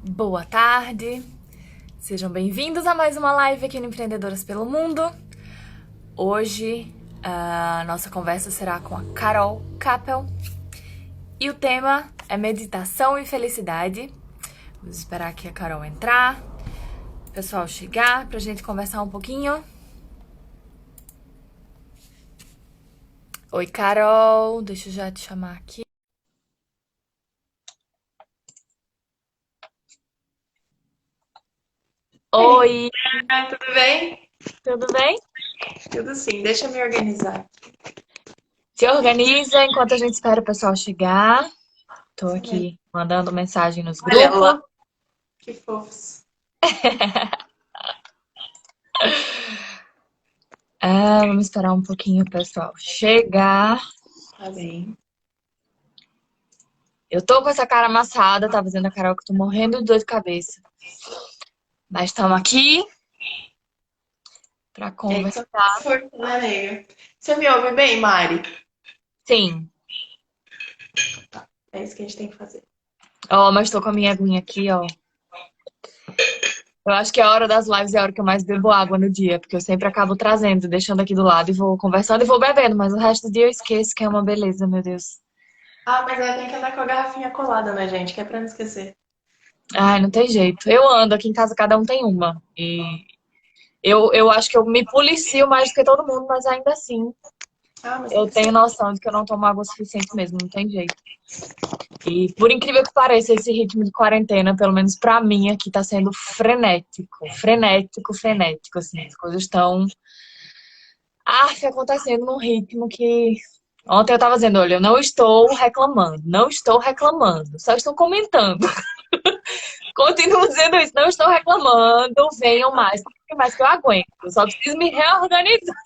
Boa tarde, sejam bem-vindos a mais uma live aqui no Empreendedoras pelo Mundo. Hoje a nossa conversa será com a Carol Capel e o tema é meditação e felicidade. Vamos esperar aqui a Carol entrar, o pessoal chegar pra gente conversar um pouquinho. Oi, Carol, deixa eu já te chamar aqui. Oi, Tudo bem? tudo bem? Tudo sim, deixa eu me organizar. Se organiza enquanto a gente espera o pessoal chegar. Tô Isso mesmo. aqui mandando mensagem nos Olha grupos. lá, que fofos. Vamos esperar um pouquinho o pessoal chegar. Tá bem. Eu tô com essa cara amassada, tá dizendo a Carol que eu tô morrendo de dor de cabeça. Mas estamos aqui pra É isso, conversar. força, né, nega? Você me ouve bem, Mari? Sim. É isso que a gente tem que fazer. Ó, mas tô com a minha aguinha aqui, ó. Eu acho que a hora das lives é a hora que eu mais bebo água no dia, porque eu sempre acabo trazendo, deixando aqui do lado e vou conversando e vou bebendo, mas o resto do dia eu esqueço, que é uma beleza, meu Deus. Ah, mas ela tem que andar com a garrafinha colada, né, gente? Que é pra não esquecer. Ai, não tem jeito. Eu ando, aqui em casa cada um tem uma. E eu acho que eu me policio mais do que todo mundo, mas ainda assim Ah, mas tem eu que ser. tenho noção de que eu não tomo água o suficiente mesmo, não tem jeito. E por incrível que pareça, esse ritmo de quarentena, pelo menos pra mim aqui, tá sendo frenético, frenético, frenético, assim. As coisas estão acontecendo num ritmo que ontem eu tava dizendo, olha, eu não estou reclamando, não estou reclamando, só estou comentando. Continuo dizendo isso, não estou reclamando, venham mais, porque mais que eu aguento. Eu só preciso me reorganizar.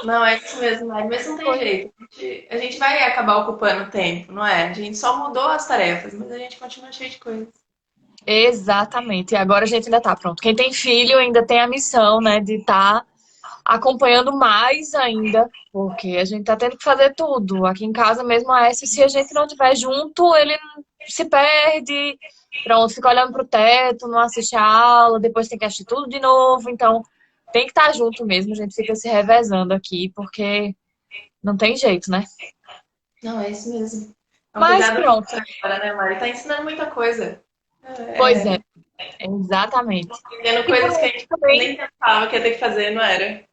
Não, é isso mesmo, Mari. Mas não tem jeito. A gente vai acabar ocupando tempo, não é? A gente só mudou as tarefas, mas a gente continua cheio de coisas. Exatamente. E agora a gente ainda tá pronto. Quem tem filho ainda tem a missão, né, de estar acompanhando mais ainda, porque a gente tá tendo que fazer tudo. Aqui em casa mesmo, a S, se a gente não estiver junto, ele se perde, pronto, fica olhando pro teto, não assiste a aula, depois tem que assistir tudo de novo. Então, tem que estar junto mesmo, a gente fica se revezando aqui, porque não tem jeito, né? Não, é isso mesmo. É um Mas cuidado pronto. agora, né, Mari? Tá ensinando muita coisa. Pois é, É, exatamente. entendendo E por coisas um que a lado gente também nem pensava que ia ter que fazer, não era?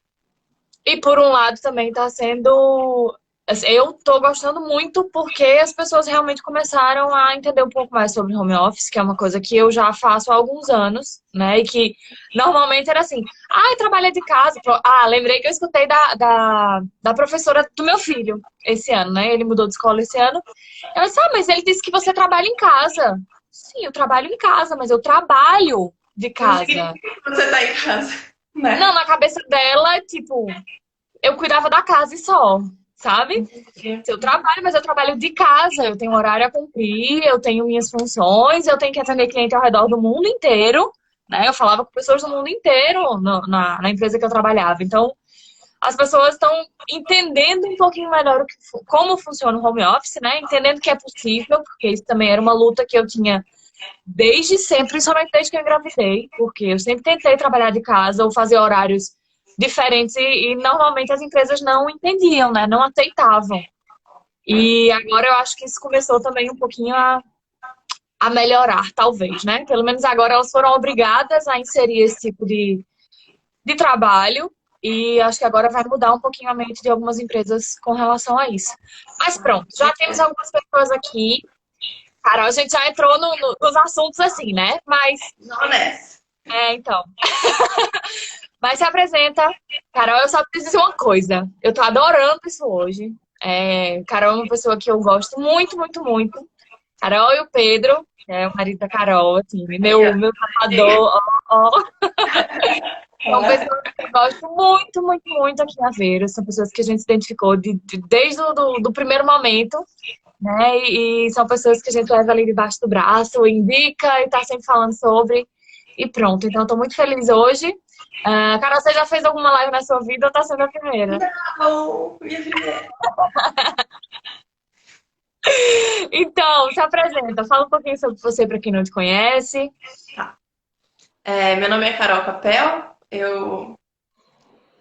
E por um lado também tá sendo. Assim, eu tô gostando muito porque as pessoas realmente começaram a entender um pouco mais sobre home office, que é uma coisa que eu já faço há alguns anos, né? E que normalmente era assim, trabalha de casa. Lembrei que eu escutei da professora do meu filho esse ano, né? Ele mudou de escola esse ano. Ela disse, mas ele disse que você trabalha em casa. Sim, eu trabalho em casa, mas eu trabalho de Não casa. significa que você tá em casa, Não, né? na cabeça dela, tipo, eu cuidava da casa e só, sabe? Eu trabalho, mas eu trabalho de casa, eu tenho horário a cumprir, eu tenho minhas funções, eu tenho que atender cliente ao redor do mundo inteiro, né? Eu falava com pessoas do mundo inteiro na empresa que eu trabalhava. Então, as pessoas estão entendendo um pouquinho melhor como funciona o home office, né? Entendendo que é possível, porque isso também era uma luta que eu tinha desde sempre, principalmente desde que eu engravidei, porque eu sempre tentei trabalhar de casa ou fazer horários diferentes e normalmente as empresas não entendiam, né? Não aceitavam. E agora eu acho que isso começou também um pouquinho a melhorar, talvez, né? Pelo menos agora elas foram obrigadas a inserir esse tipo de trabalho e acho que agora vai mudar um pouquinho a mente de algumas empresas com relação a isso. Mas pronto, já temos algumas pessoas aqui. Carol, a gente já entrou nos assuntos assim, né? Não nessa. Então. Mas se apresenta. Carol, eu só preciso dizer uma coisa. Eu tô adorando isso hoje. Carol é uma pessoa que eu gosto muito, muito, muito. Carol e o Pedro, que é o marido da Carol, assim, Aí, meu tatuador, ó. São ó. pessoas que eu gosto muito, muito, muito aqui na Aveiro. São pessoas que a gente se identificou desde o do primeiro momento, né? E são pessoas que a gente leva ali debaixo do braço, indica e tá sempre falando sobre. E pronto. Então, eu tô muito feliz hoje. Carol, você já fez alguma live na sua vida ou tá sendo a primeira? Não, minha primeira. Então, se apresenta, fala um pouquinho sobre você para quem não te conhece. Tá. Meu nome é Carol Capel, eu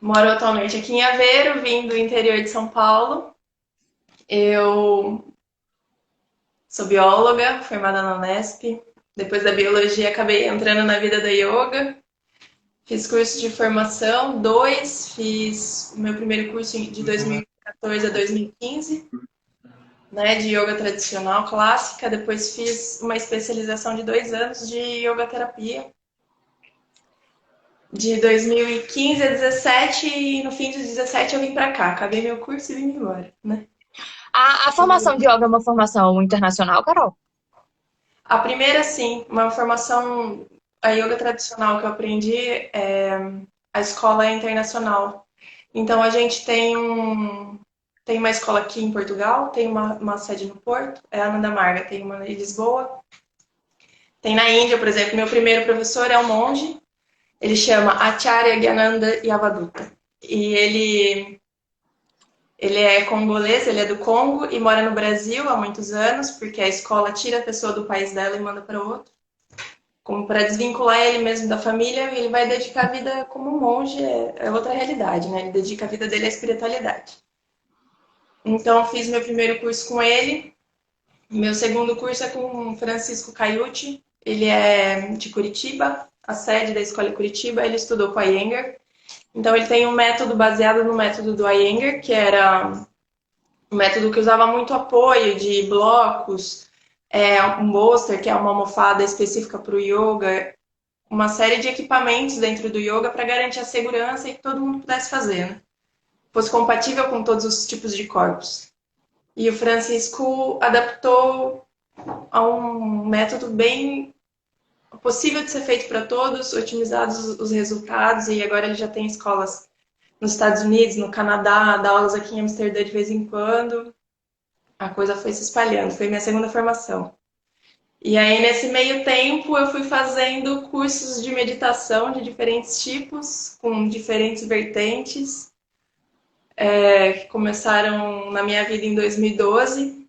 moro atualmente aqui em Aveiro, vim do interior de São Paulo. Eu sou bióloga, formada na Unesp. Depois da biologia, acabei entrando na vida da yoga. Fiz curso de formação, dois. Fiz o meu primeiro curso de 2014 a 2015, né, de yoga tradicional clássica. Depois fiz uma especialização de 2 anos de yoga terapia. De 2015 a 17 e no fim de 17 eu vim para cá. Acabei meu curso e vim embora, né? A formação de yoga é uma formação internacional, Carol? A primeira, sim, uma formação, a yoga tradicional que eu aprendi, a escola é internacional. Então a gente tem uma escola aqui em Portugal, tem uma sede no Porto, é a Nanda Marga, tem uma em Lisboa. Tem na Índia, por exemplo, meu primeiro professor é um monge, ele chama Acharya Gyananda Yavaduta. E ele é congolês, ele é do Congo e mora no Brasil há muitos anos, porque a escola tira a pessoa do país dela e manda para outro. Como para desvincular ele mesmo da família, ele vai dedicar a vida como um monge, é outra realidade, né? Ele dedica a vida dele à espiritualidade. Então, fiz meu primeiro curso com ele. Meu segundo curso é com Francisco Caiuti. Ele é de Curitiba, a sede da escola é Curitiba. Ele estudou com a Iyengar. Então, ele tem um método baseado no método do Iyengar, que era um método que usava muito apoio de blocos, um bolster, que é uma almofada específica para o yoga, uma série de equipamentos dentro do yoga para garantir a segurança e que todo mundo pudesse fazer, né? Fosse compatível com todos os tipos de corpos. E o Francisco adaptou a um método bem possível de ser feito para todos, otimizados os resultados, e agora ele já tem escolas nos Estados Unidos, no Canadá, dá aulas aqui em Amsterdã de vez em quando. A coisa foi se espalhando, foi minha segunda formação. E aí, nesse meio tempo, eu fui fazendo cursos de meditação de diferentes tipos, com diferentes vertentes, que começaram na minha vida em 2012.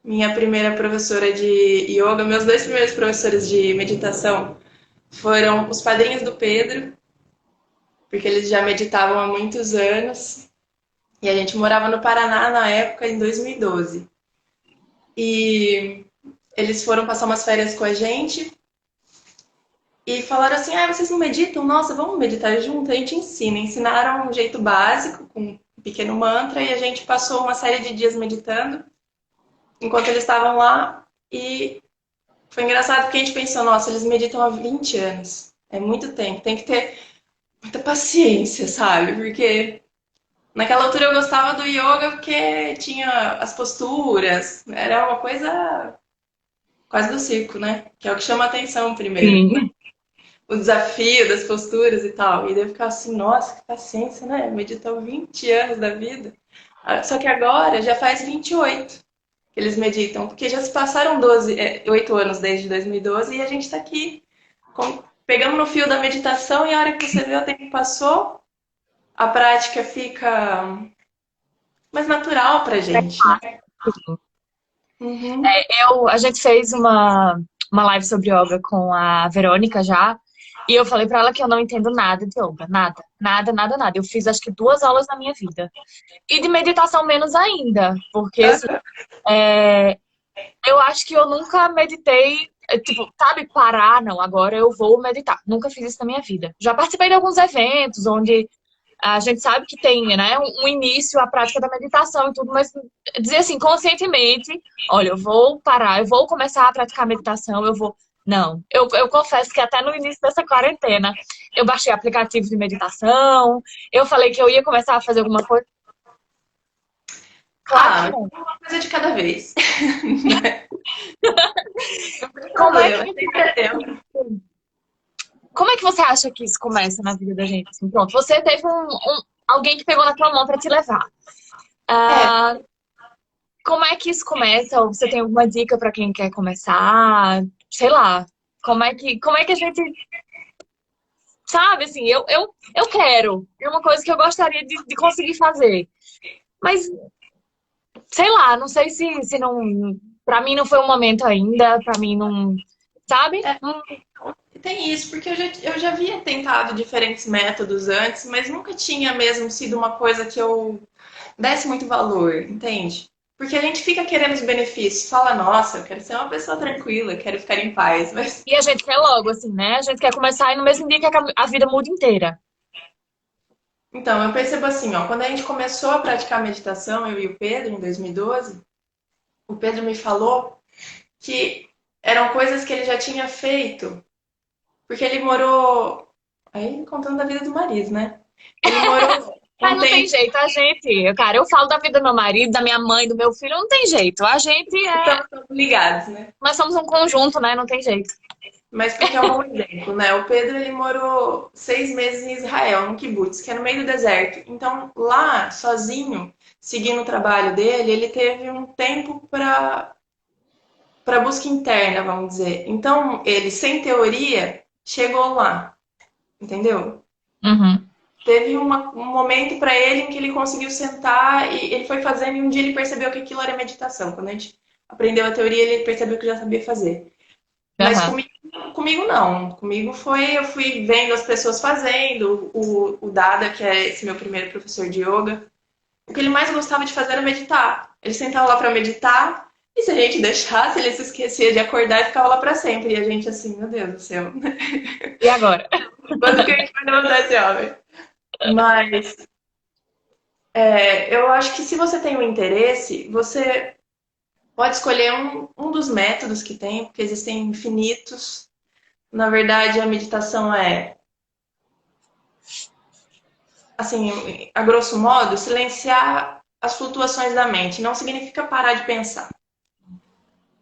Minha primeira professora de yoga, meus dois primeiros professores de meditação foram os padrinhos do Pedro, porque eles já meditavam há muitos anos. E a gente morava no Paraná na época, em 2012. E eles foram passar umas férias com a gente e falaram assim: ah, vocês não meditam? Nossa, vamos meditar junto? A gente ensina. Ensinaram um jeito básico, com um pequeno mantra, e a gente passou uma série de dias meditando enquanto eles estavam lá. E foi engraçado porque a gente pensou: nossa, eles meditam há 20 anos. É muito tempo, tem que ter muita paciência, sabe? Porque naquela altura eu gostava do yoga porque tinha as posturas, era uma coisa quase do circo, né? Que é o que chama a atenção primeiro. Sim. O desafio das posturas e tal. E daí eu ficava assim, nossa, que paciência, né? Meditou 20 anos da vida. Só que agora já faz 28 que eles meditam, porque já se passaram 8 anos desde 2012 e a gente está aqui pegamos no fio da meditação e a hora que você vê o tempo passou, a prática fica mais natural pra gente, né? Uhum. A gente fez uma live sobre yoga com a Verônica já, e eu falei pra ela que eu não entendo nada de yoga, nada, nada, nada, nada. Eu fiz acho que 2 aulas na minha vida. E de meditação menos ainda, porque assim, é, eu acho que eu nunca meditei, tipo, sabe, parar, não, agora eu vou meditar. Nunca fiz isso na minha vida. Já participei de alguns eventos onde a gente sabe que tem, né, um início à prática da meditação e tudo, mas dizer assim, conscientemente, olha, eu vou parar, eu vou começar a praticar meditação, eu vou. Não, eu confesso que até no início dessa quarentena eu baixei aplicativos de meditação, eu falei que eu ia começar a fazer alguma coisa. Claro que não. Uma coisa de cada vez. Não tem Como é problema, que tem que ter tempo. Como é que você acha que isso começa na vida da gente? Assim, pronto, você teve alguém que pegou na tua mão para te levar. É, Ah, como é que isso começa? Ou você tem alguma dica para quem quer começar? Sei lá. Como é que a gente sabe assim? Eu quero. É uma coisa que eu gostaria de conseguir fazer. Mas sei lá, não sei se não. Pra mim não foi um momento ainda, pra mim não. Sabe? É, tem isso, porque eu já havia tentado diferentes métodos antes, mas nunca tinha mesmo sido uma coisa que eu desse muito valor, entende? Porque a gente fica querendo os benefícios, fala, nossa, eu quero ser uma pessoa tranquila, quero ficar em paz, mas E a gente quer logo, assim, né? A gente quer começar e no mesmo dia que a vida muda inteira. então, eu percebo assim, ó, quando a gente começou a praticar meditação, eu e o Pedro, em 2012, o Pedro me falou que eram coisas que ele já tinha feito, porque ele morou, aí contando da vida do marido, né? Ele morou Mas um não tem tempo, jeito, a gente, cara, eu falo da vida do meu marido, da minha mãe, do meu filho, não tem jeito. A gente é. estamos todos ligados, né? Nós somos um conjunto, né? Não tem jeito. Mas porque é um bom exemplo, né? O Pedro, ele morou 6 meses em Israel, no kibbutz, que é no meio do deserto. Então, lá, sozinho, seguindo o trabalho dele, ele teve um tempo para busca interna, vamos dizer. Então, ele, sem teoria, chegou lá, entendeu? Uhum. Teve um momento para ele em que ele conseguiu sentar e ele foi fazendo e um dia ele percebeu que aquilo era meditação. Quando a gente aprendeu a teoria, ele percebeu que já sabia fazer. Mas Aham. comigo não. Comigo foi, eu fui vendo as pessoas fazendo, o Dada, que é esse meu primeiro professor de yoga, o que ele mais gostava de fazer era meditar. Ele sentava lá para meditar, e se a gente deixasse, ele se esquecia de acordar e ficava lá para sempre. E a gente assim, meu Deus do céu, E agora? quando que a gente vai levantar esse homem? Mas eu acho que se você tem um interesse, você pode escolher um dos métodos que tem, porque existem infinitos. Na verdade, a meditação é, assim, a grosso modo, silenciar as flutuações da mente. Não significa parar de pensar,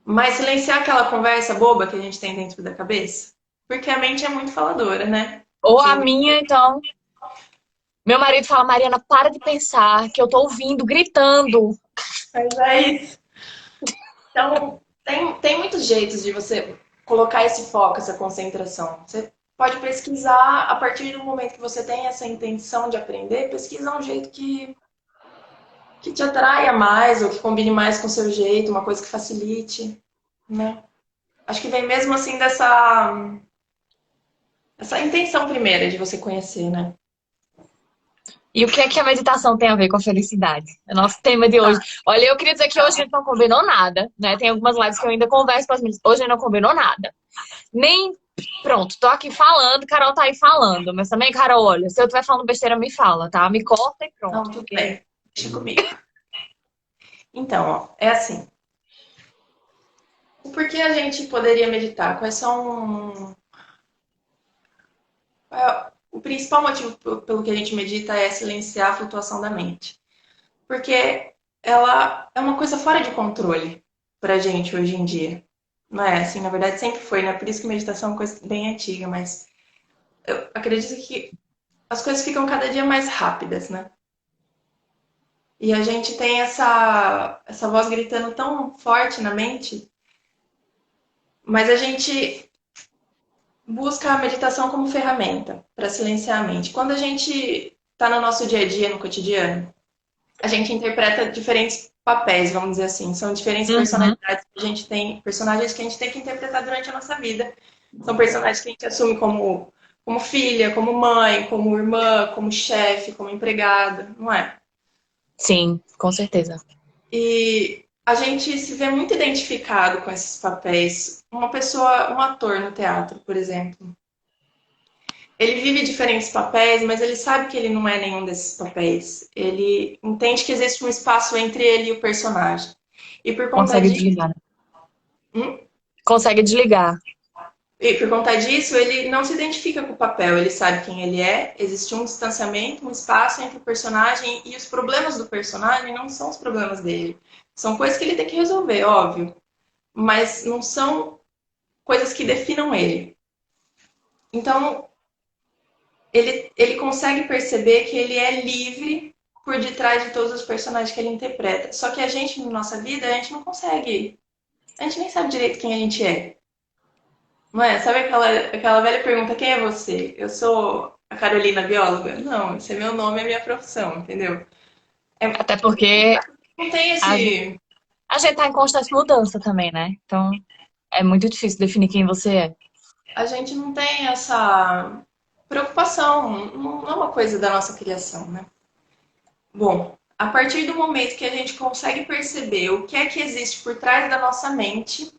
mas silenciar aquela conversa boba que a gente tem dentro da cabeça. Porque a mente é muito faladora, né? Ou a Quem... minha, então. Meu marido fala, Mariana, para de pensar, que eu tô ouvindo, gritando. Mas é isso. Então, tem muitos jeitos de você colocar esse foco, essa concentração. Você pode pesquisar, a partir do momento que você tem essa intenção de aprender, pesquisa um jeito que te atraia mais ou que combine mais com o seu jeito, uma coisa que facilite, né? Acho que vem mesmo assim essa intenção primeira de você conhecer, né? E o que é que a meditação tem a ver com a felicidade? É o nosso tema de hoje. Olha, eu queria dizer que hoje a gente não combinou nada, né? Tem algumas lives que eu ainda converso com as meninas. Hoje a gente não combinou nada. Nem. Pronto, tô aqui falando, Carol tá aí falando. Mas também, Carol, olha, se eu estiver falando besteira, me fala, tá? Me corta e Não, pronto. tudo Porque... bem. Deixa comigo. Então, ó, é assim. Por que a gente poderia meditar? Quais são. O principal motivo pelo que a gente medita é silenciar a flutuação da mente. Porque ela é uma coisa fora de controle pra gente hoje em dia. Não é assim, na verdade sempre foi, né? Por isso que meditação é uma coisa bem antiga, mas eu acredito que as coisas ficam cada dia mais rápidas, né? E a gente tem essa voz gritando tão forte na mente, mas a gente busca a meditação como ferramenta para silenciar a mente. Quando a gente está no nosso dia a dia, no cotidiano, a gente interpreta diferentes papéis, vamos dizer assim. São diferentes Uhum. personalidades que a gente tem, personagens que a gente tem que interpretar durante a nossa vida. São personagens que a gente assume como filha, como mãe, como irmã, como chefe, como empregada, não é? Sim, com certeza. E a gente se vê muito identificado com esses papéis. Uma pessoa, um ator no teatro, por exemplo, ele vive diferentes papéis, mas ele sabe que ele não é nenhum desses papéis. Ele entende que existe um espaço entre ele e o personagem. E por conta Consegue disso, desligar, né? hum? Consegue desligar. E por conta disso, ele não se identifica com o papel. Ele sabe quem ele é. Existe um distanciamento, um espaço entre o personagem e os problemas do personagem não são os problemas dele. São coisas que ele tem que resolver, óbvio, mas não são coisas que definam ele. Então, ele consegue perceber que ele é livre por detrás de todos os personagens que ele interpreta. Só que a gente, na nossa vida, a gente não consegue. A gente nem sabe direito quem a gente é. Não é? Sabe aquela velha pergunta: quem é você? Eu sou a Carolina, bióloga? Não, esse é meu nome, é minha profissão, entendeu? É, Até porque Não tem A, esse. a gente tá em constante mudança também, né? Então é muito difícil definir quem você é. A gente não tem essa preocupação. Não é uma coisa da nossa criação, né? Bom, a partir do momento que a gente consegue perceber o que é que existe por trás da nossa mente,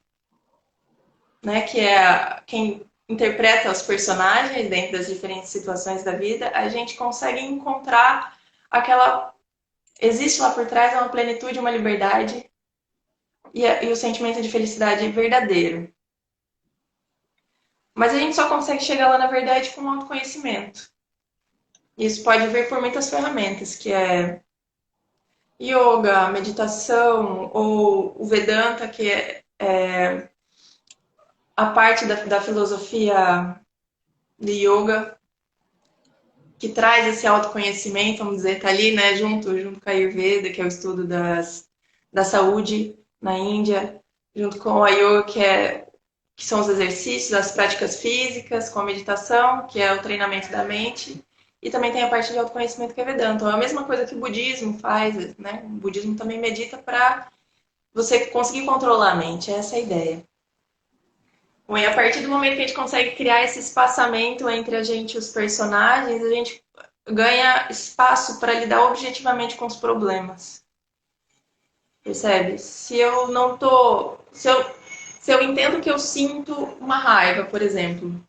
né, que é quem interpreta os personagens dentro das diferentes situações da vida, a gente consegue encontrar aquela. Existe lá por trás uma plenitude, uma liberdade e o sentimento de felicidade verdadeiro. Mas a gente só consegue chegar lá, na verdade, com autoconhecimento. Isso pode vir por muitas ferramentas, que é yoga, meditação, ou o Vedanta, que é a parte da filosofia de yoga que traz esse autoconhecimento, vamos dizer, tá ali, né, junto com a Ayurveda, que é o estudo da saúde na Índia, junto com a yoga, que são os exercícios, as práticas físicas, com a meditação, que é o treinamento da mente, e também tem a parte de autoconhecimento que é Vedanta. Então, é a mesma coisa que o budismo faz, né? O budismo também medita para você conseguir controlar a mente, essa é a ideia. Bom, e a partir do momento que a gente consegue criar esse espaçamento entre a gente e os personagens, a gente ganha espaço para lidar objetivamente com os problemas. Percebe? Se eu não tô. Se eu entendo que eu sinto uma raiva, por exemplo.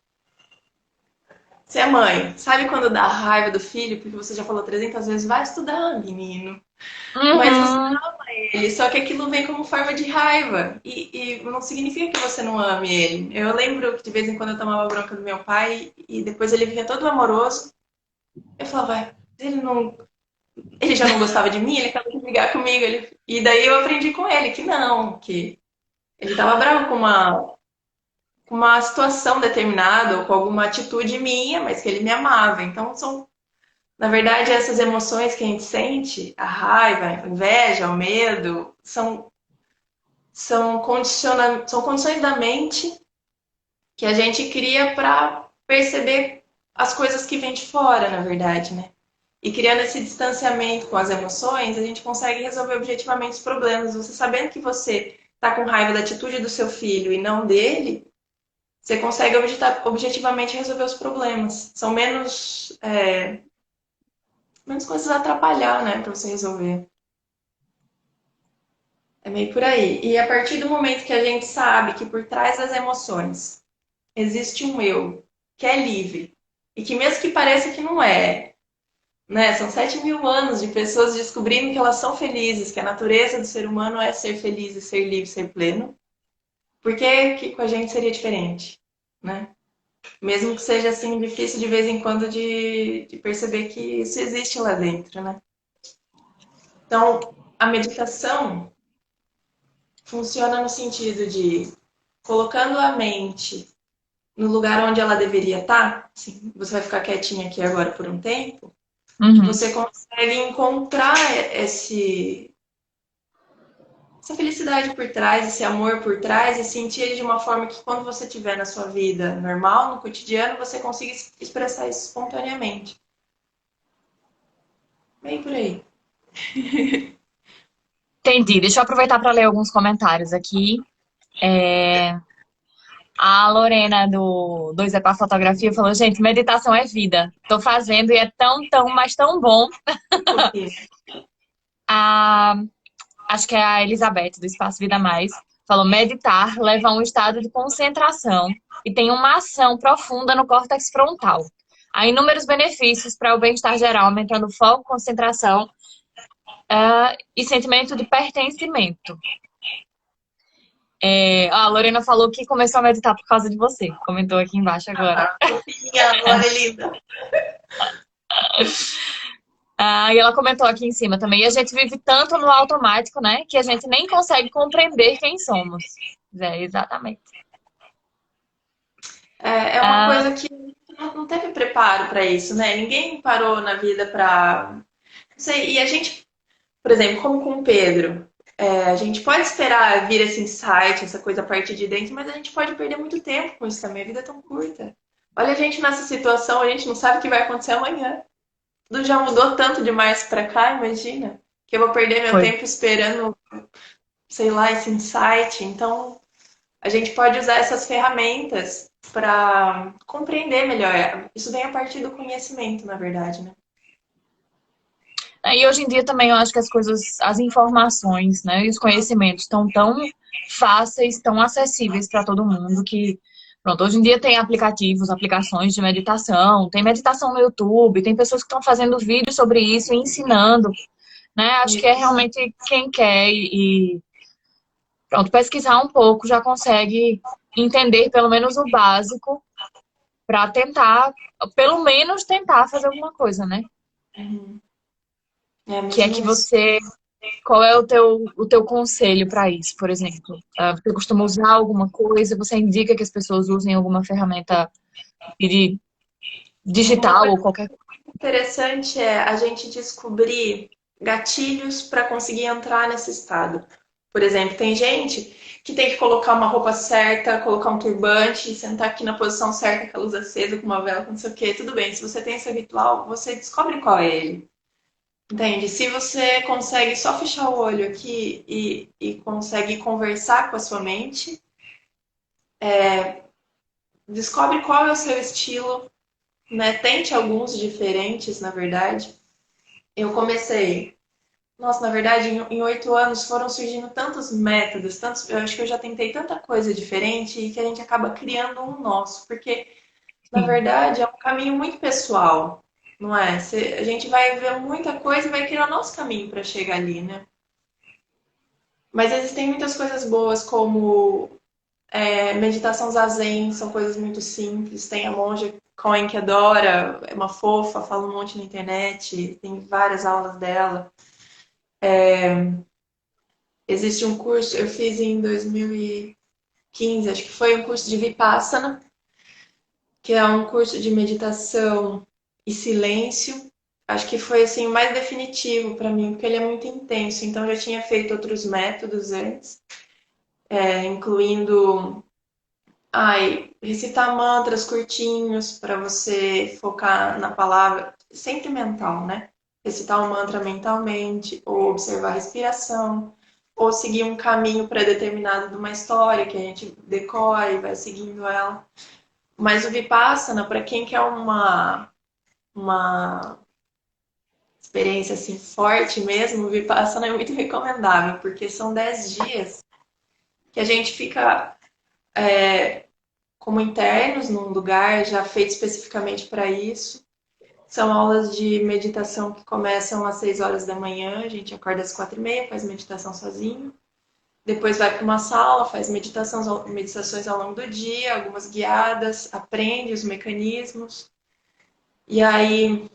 Você é mãe, sabe quando dá raiva do filho, porque você já falou 300 vezes, vai estudar, menino. Mas você Uhum. ama ele, só que aquilo vem como forma de raiva. E não significa que você não ame ele. Eu lembro que de vez em quando eu tomava bronca do meu pai e depois ele vinha todo amoroso. Eu falava, ele já não gostava de mim, ele acabou de brigar comigo. E daí eu aprendi com ele que não, que ele estava bravo com uma situação determinada ou com alguma atitude minha, mas que ele me amava. Então na verdade, essas emoções que a gente sente, a raiva, a inveja, o medo, são condições da mente que a gente cria para perceber as coisas que vêm de fora, na verdade, né? E criando esse distanciamento com as emoções, a gente consegue resolver objetivamente os problemas. Você sabendo que você está com raiva da atitude do seu filho e não dele, você consegue objetivamente resolver os problemas. São menos coisas a atrapalhar, né, para você resolver. É meio por aí. E a partir do momento que a gente sabe que por trás das emoções existe um eu que é livre e que mesmo que pareça que não é, né? São 7.000 anos de pessoas descobrindo que elas são felizes, que a natureza do ser humano é ser feliz e ser livre, ser pleno. Por que com a gente seria diferente, né? Mesmo que seja assim difícil de vez em quando de perceber que isso existe lá dentro, né? Então, a meditação funciona no sentido de colocando a mente no lugar onde ela deveria estar, assim, você vai ficar quietinha aqui agora por um tempo, Uhum. você consegue encontrar essa felicidade por trás, esse amor por trás e sentir ele de uma forma que quando você estiver na sua vida normal, no cotidiano, você consiga expressar isso espontaneamente. Bem por aí. Entendi. Deixa eu aproveitar para ler alguns comentários aqui. A Lorena do Dois é para Fotografia falou, gente, meditação é vida. Tô fazendo e é tão, mas tão bom. Fofinho. A, acho que é a Elizabeth do Espaço Vida Mais falou, meditar leva a um estado de concentração e tem uma ação profunda no córtex frontal. Há inúmeros benefícios para o bem-estar geral, aumentando foco, concentração, e sentimento de pertencimento. A Lorena falou que começou a meditar por causa de você. Comentou aqui embaixo agora. Fofinha, Glória linda. E ela comentou aqui em cima também. E a gente vive tanto no automático, né? Que a gente nem consegue compreender quem somos. Exatamente. É uma Ah, coisa que não teve preparo para isso, né? Ninguém parou na vida para. Não sei, e a gente, por exemplo, como com o Pedro, a gente pode esperar vir esse insight, essa coisa a partir de dentro, mas a gente pode perder muito tempo com isso também. A vida é tão curta. Olha a gente nessa situação, a gente não sabe o que vai acontecer amanhã. Tudo já mudou tanto demais para cá, imagina. Que eu vou perder meu Foi. tempo esperando, sei lá, esse insight. Então, a gente pode usar essas ferramentas para compreender melhor. Isso vem a partir do conhecimento, na verdade, né? E hoje em dia também eu acho que as coisas, as informações, né, e os conhecimentos estão tão fáceis, tão acessíveis para todo mundo que, pronto, hoje em dia tem aplicativos, aplicações de meditação, tem meditação no YouTube, tem pessoas que estão fazendo vídeos sobre isso e ensinando, né? Acho que é Isso. realmente quem quer pronto, pesquisar um pouco já consegue entender pelo menos o básico para tentar, pelo menos tentar fazer alguma coisa, né? Uhum. É Que é mesmo que isso. você Qual é o teu conselho para isso, por exemplo? Você costuma usar alguma coisa? Você indica que as pessoas usem alguma ferramenta de Uma digital coisa ou qualquer coisa? interessante é a gente descobrir gatilhos para conseguir entrar nesse estado. Por exemplo, tem gente que tem que colocar uma roupa certa, colocar um turbante, sentar aqui na posição certa, com a luz acesa, com uma vela, com não sei o quê. Tudo bem, se você tem esse ritual, você descobre qual é ele. Entende? Se você consegue só fechar o olho aqui e consegue conversar com a sua mente, descobre qual é o seu estilo, né? Tente alguns diferentes, na verdade. Eu comecei. Nossa, na verdade, em 8 anos foram surgindo tantos métodos, tantos. Eu acho que eu já tentei tanta coisa diferente e que a gente acaba criando um nosso, porque na Sim, verdade é um caminho muito pessoal, não é? A gente vai ver muita coisa e vai criar nosso caminho para chegar ali, né? Mas existem muitas coisas boas, como meditação zazen, são coisas muito simples. Tem a monja Coen que adora, é uma fofa, fala um monte na internet, tem várias aulas dela. Existe um curso, eu fiz em 2015, acho que foi um curso de Vipassana, que é um curso de meditação e silêncio. Acho que foi assim o mais definitivo para mim, porque ele é muito intenso. Então eu já tinha feito outros métodos antes, incluindo recitar mantras curtinhos para você focar na palavra, sempre mental, né? Recitar um mantra mentalmente, ou observar a respiração, ou seguir um caminho pré-determinado de uma história que a gente decora e vai seguindo ela. Mas o Vipassana, para quem quer uma experiência assim forte mesmo, o Vipassana é muito recomendável, porque são 10 dias que a gente fica como internos num lugar já feito especificamente para isso. São aulas de meditação que começam às 6 horas da manhã, a gente acorda às 4h30, faz meditação sozinho. Depois vai para uma sala, faz meditações ao longo do dia, algumas guiadas, aprende os mecanismos. E aí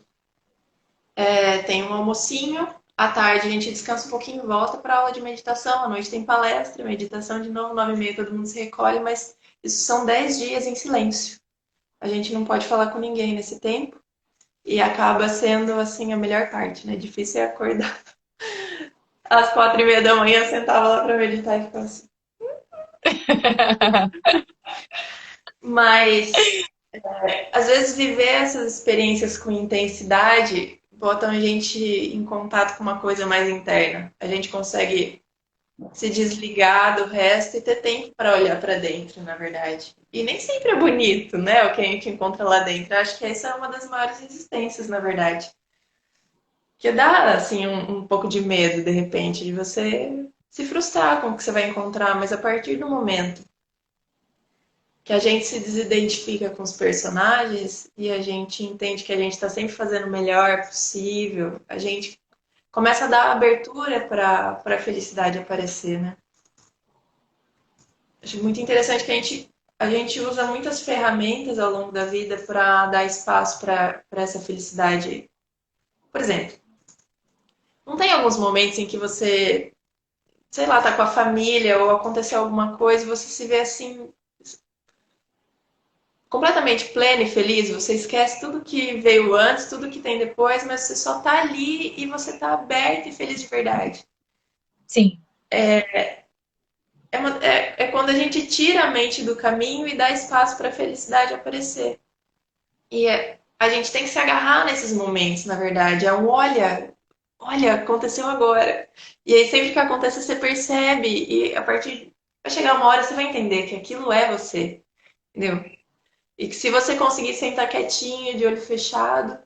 tem um almocinho, à tarde a gente descansa um pouquinho, volta para a aula de meditação, à noite tem palestra, meditação de novo, 9h30 todo mundo se recolhe, mas isso são 10 dias em silêncio. A gente não pode falar com ninguém nesse tempo e acaba sendo assim a melhor parte, né? Difícil é acordar às 4h30 da manhã, eu sentava lá para meditar e ficava assim. Mas às vezes viver essas experiências com intensidade botam a gente em contato com uma coisa mais interna. A gente consegue se desligar do resto e ter tempo para olhar para dentro, na verdade. E nem sempre é bonito, né? O que a gente encontra lá dentro. Acho que essa é uma das maiores resistências, na verdade. Que dá, assim, um pouco de medo, de repente, de você se frustrar com o que você vai encontrar, mas a partir do momento que a gente se desidentifica com os personagens e a gente entende que a gente está sempre fazendo o melhor possível, a gente começa a dar abertura para a felicidade aparecer, né? Acho muito interessante que a gente usa muitas ferramentas ao longo da vida para dar espaço para essa felicidade. Por exemplo, não tem alguns momentos em que você, sei lá, tá com a família ou aconteceu alguma coisa e você se vê assim completamente pleno e feliz, você esquece tudo que veio antes, tudo que tem depois, mas você só tá ali e você tá aberto e feliz de verdade. sim, É quando a gente tira a mente do caminho e dá espaço para a felicidade aparecer. A gente tem que se agarrar nesses momentos, na verdade. É um olha. olha, aconteceu agora. E aí sempre que acontece, você percebe. E a partir. Vai chegar uma hora, você vai entender que aquilo é você. Entendeu? E que se você conseguir sentar quietinho, de olho fechado,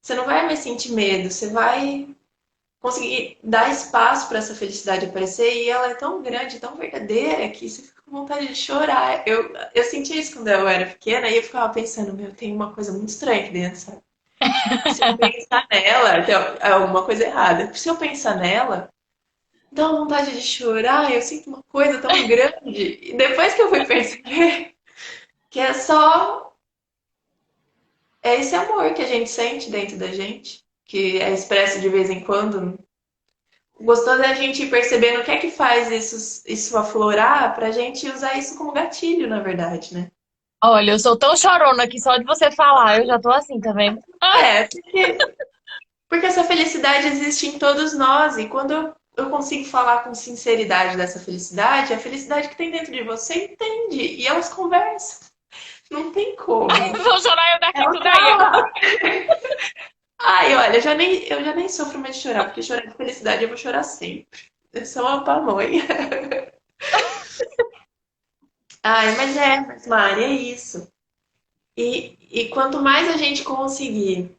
você não vai mais sentir medo. Você vai conseguir dar espaço para essa felicidade aparecer. E ela é tão grande, tão verdadeira, que você fica com vontade de chorar. Eu senti isso quando eu era pequena e eu ficava pensando, meu, tem uma coisa muito estranha aqui dentro, sabe? Se eu pensar nela, então, é alguma coisa errada. Se eu pensar nela, dá uma vontade de chorar, eu sinto uma coisa tão grande. E depois que eu fui perceber que é só esse amor que a gente sente dentro da gente, que é expresso de vez em quando. Gostoso é a gente ir percebendo o que é que faz isso aflorar pra gente usar isso como gatilho, na verdade, né? Olha, eu sou tão chorona que só de você falar, eu já tô assim, tá vendo? É, porque essa felicidade existe em todos nós, e quando eu consigo falar com sinceridade dessa felicidade, a felicidade que tem dentro de você entende, e elas conversam. Não tem como. Vou chorar eu daqui, Ela tudo tá aí. lá. Ai, olha, eu já nem sofro mais de chorar, porque chorar de felicidade eu vou chorar sempre. Eu sou uma pamonha. Ai, mas Mari, é isso. E quanto mais a gente conseguir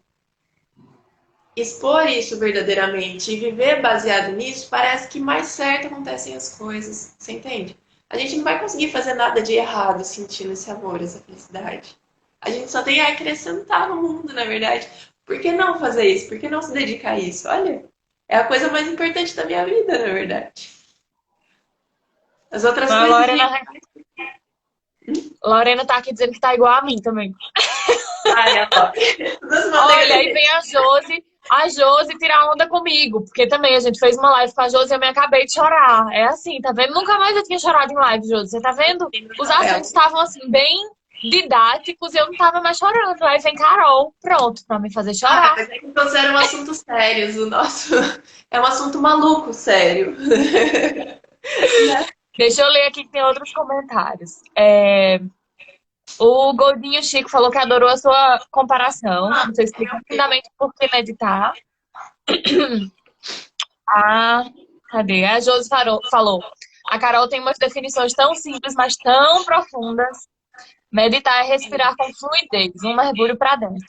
expor isso verdadeiramente e viver baseado nisso, parece que mais certo acontecem as coisas. Você entende? A gente não vai conseguir fazer nada de errado sentindo esse amor, essa felicidade. A gente só tem a acrescentar no mundo, na verdade. Por que não fazer isso? Por que não se dedicar a isso? Olha, é a coisa mais importante da minha vida, na verdade. As outras A coisas de. Lorena tá aqui dizendo que tá igual a mim também. Ai, ó. Todas Olha, aí maneiras. vem a Josi tirar onda comigo, porque também a gente fez uma live com a Josi e eu me acabei de chorar. É assim, tá vendo? Nunca mais eu tinha chorado em live, Josi. Você tá vendo? Os assuntos estavam assim, bem didáticos e eu não tava mais chorando. Aí vem Carol, pronto, pra me fazer Ah, chorar. mas é que trouxeram assuntos sérios. O nosso é um assunto maluco, sério. Né? Deixa eu ler aqui que tem outros comentários. O Goldinho Chico falou que adorou a sua comparação. Você explica lindamente por que meditar. Ah, cadê? A Josi falou. A Carol tem umas definições tão simples, mas tão profundas. Meditar é respirar com fluidez, um mergulho para dentro.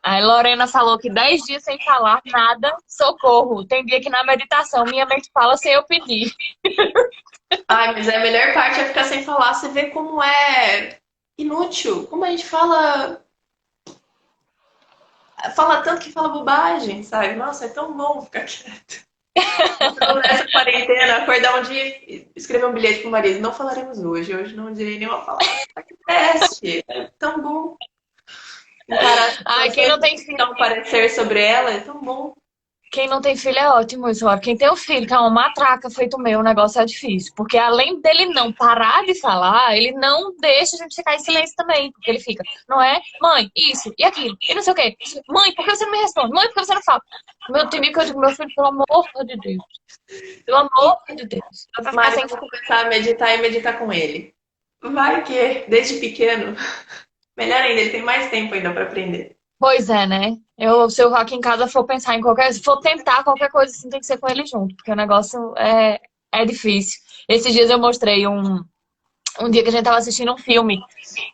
Aí Lorena falou que 10 dias sem falar nada, socorro. Tem dia que na meditação minha mente fala sem eu pedir. Ai, mas a melhor parte é ficar sem falar. Você vê como é inútil. Como a gente fala tanto que fala bobagem, sabe? Nossa, é tão bom ficar quieto. Então, nessa quarentena, acordar um dia e escrever um bilhete pro marido. Não falaremos hoje. Hoje não direi nenhuma palavra. Teste. É tão bom. Encarar as Ai, quem não situações tem que filho, não parecer sobre ela é tão bom. quem não tem filho é ótimo isso. Ó. Quem tem um filho que é uma matraca feito o meu, o negócio é difícil. Porque além dele não parar de falar, ele não deixa a gente ficar em silêncio também. Porque ele fica, não é? Mãe, isso e aquilo, e não sei o quê. Mãe, por que você não me responde? Mãe, por que você não fala? Meu, tem dia que eu digo, meu filho, pelo amor de Deus. Pelo amor de Deus. Dá pra ficar Mas sem. eu vou começar a meditar e meditar com ele. Vai que, desde pequeno, melhor ainda, ele tem mais tempo ainda para aprender. Pois é, né? Se eu aqui em casa for pensar em qualquer. Se for tentar qualquer coisa assim, tem que ser com ele junto, porque o negócio é difícil. Esses dias eu mostrei um dia que a gente tava assistindo um filme.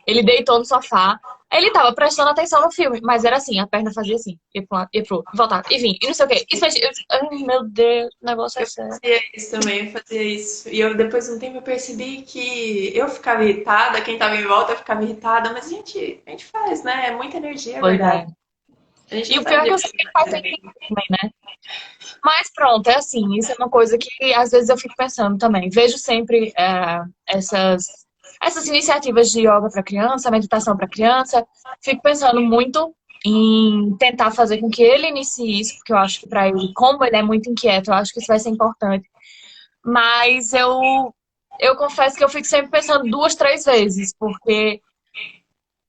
Ele deitou no sofá. Ele tava prestando atenção no filme, mas era assim, a perna fazia assim, ia pro lado, ia pro outro, voltava, e vinha, e não sei o quê. Isso, ai, meu Deus, o negócio é Eu sério. fazia isso também, eu fazia isso. E eu, depois de um tempo, eu percebi que eu ficava irritada, quem tava em volta ficava irritada, mas a gente faz, né? É muita energia, é Pois verdade. é. A gente E não o pior sabe é que eu sei que ele direcionar faz também. sentido também, né? Mas pronto, é assim, isso é uma coisa que às vezes eu fico pensando também. Vejo sempre essas iniciativas de yoga para criança, meditação para criança. Fico pensando muito em tentar fazer com que ele inicie isso, porque eu acho que para ele, como ele é muito inquieto, eu acho que isso vai ser importante. Mas eu confesso que eu fico sempre pensando duas, três vezes, porque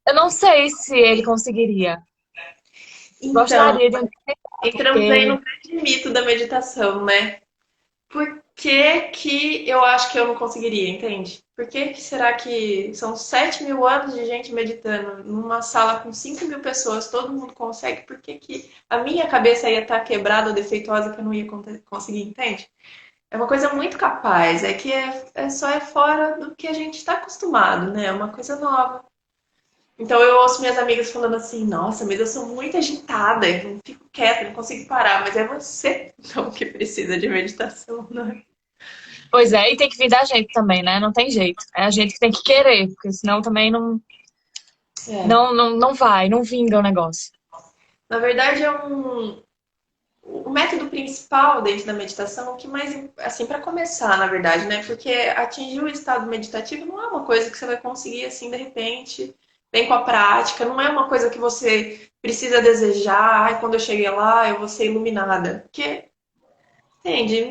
eu não sei se ele conseguiria. Então, Gostaria de um entramos aí porque no grande mito da meditação, né? Por que que eu acho que eu não conseguiria, entende? Por que que será que são 7.000 anos de gente meditando numa sala com 5.000 pessoas, todo mundo consegue? Por que que a minha cabeça ia estar quebrada ou defeituosa que eu não ia conseguir, entende? É uma coisa muito capaz, é que só é fora do que a gente está acostumado, né? É uma coisa nova. Então eu ouço minhas amigas falando assim, nossa, mas eu sou muito agitada, eu não fico quieta, não consigo parar, mas é você então, que precisa de meditação, né? Pois é, e tem que vir da gente também, né? Não tem jeito. É a gente que tem que querer, porque senão também É. não vai, não vinga o negócio. Na verdade, o método principal dentro da meditação, o que mais, assim, para começar, na verdade, né? Porque atingir o estado meditativo não é uma coisa que você vai conseguir assim de repente, vem com a prática, não é uma coisa que você precisa desejar, ai, quando eu cheguei lá, eu vou ser iluminada. Porque, entende?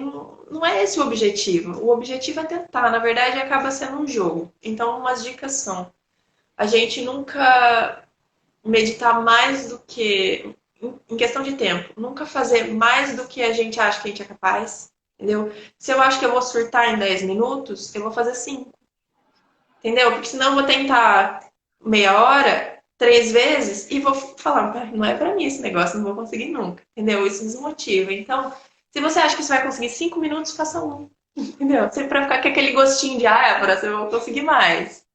Não é esse o objetivo. O objetivo é tentar, na verdade, acaba sendo um jogo. Então, umas dicas são: a gente nunca meditar mais do que, em questão de tempo, nunca fazer mais do que a gente acha que a gente é capaz, entendeu? Se eu acho que eu vou surtar em 10 minutos, eu vou fazer 5, entendeu? Porque senão eu vou tentar meia hora, 3 vezes, e vou falar, não é pra mim esse negócio, não vou conseguir nunca, entendeu? Isso desmotiva. Então, se você acha que você vai conseguir 5 minutos, faça um, entendeu? Sempre pra ficar com aquele gostinho de, agora você vai conseguir mais.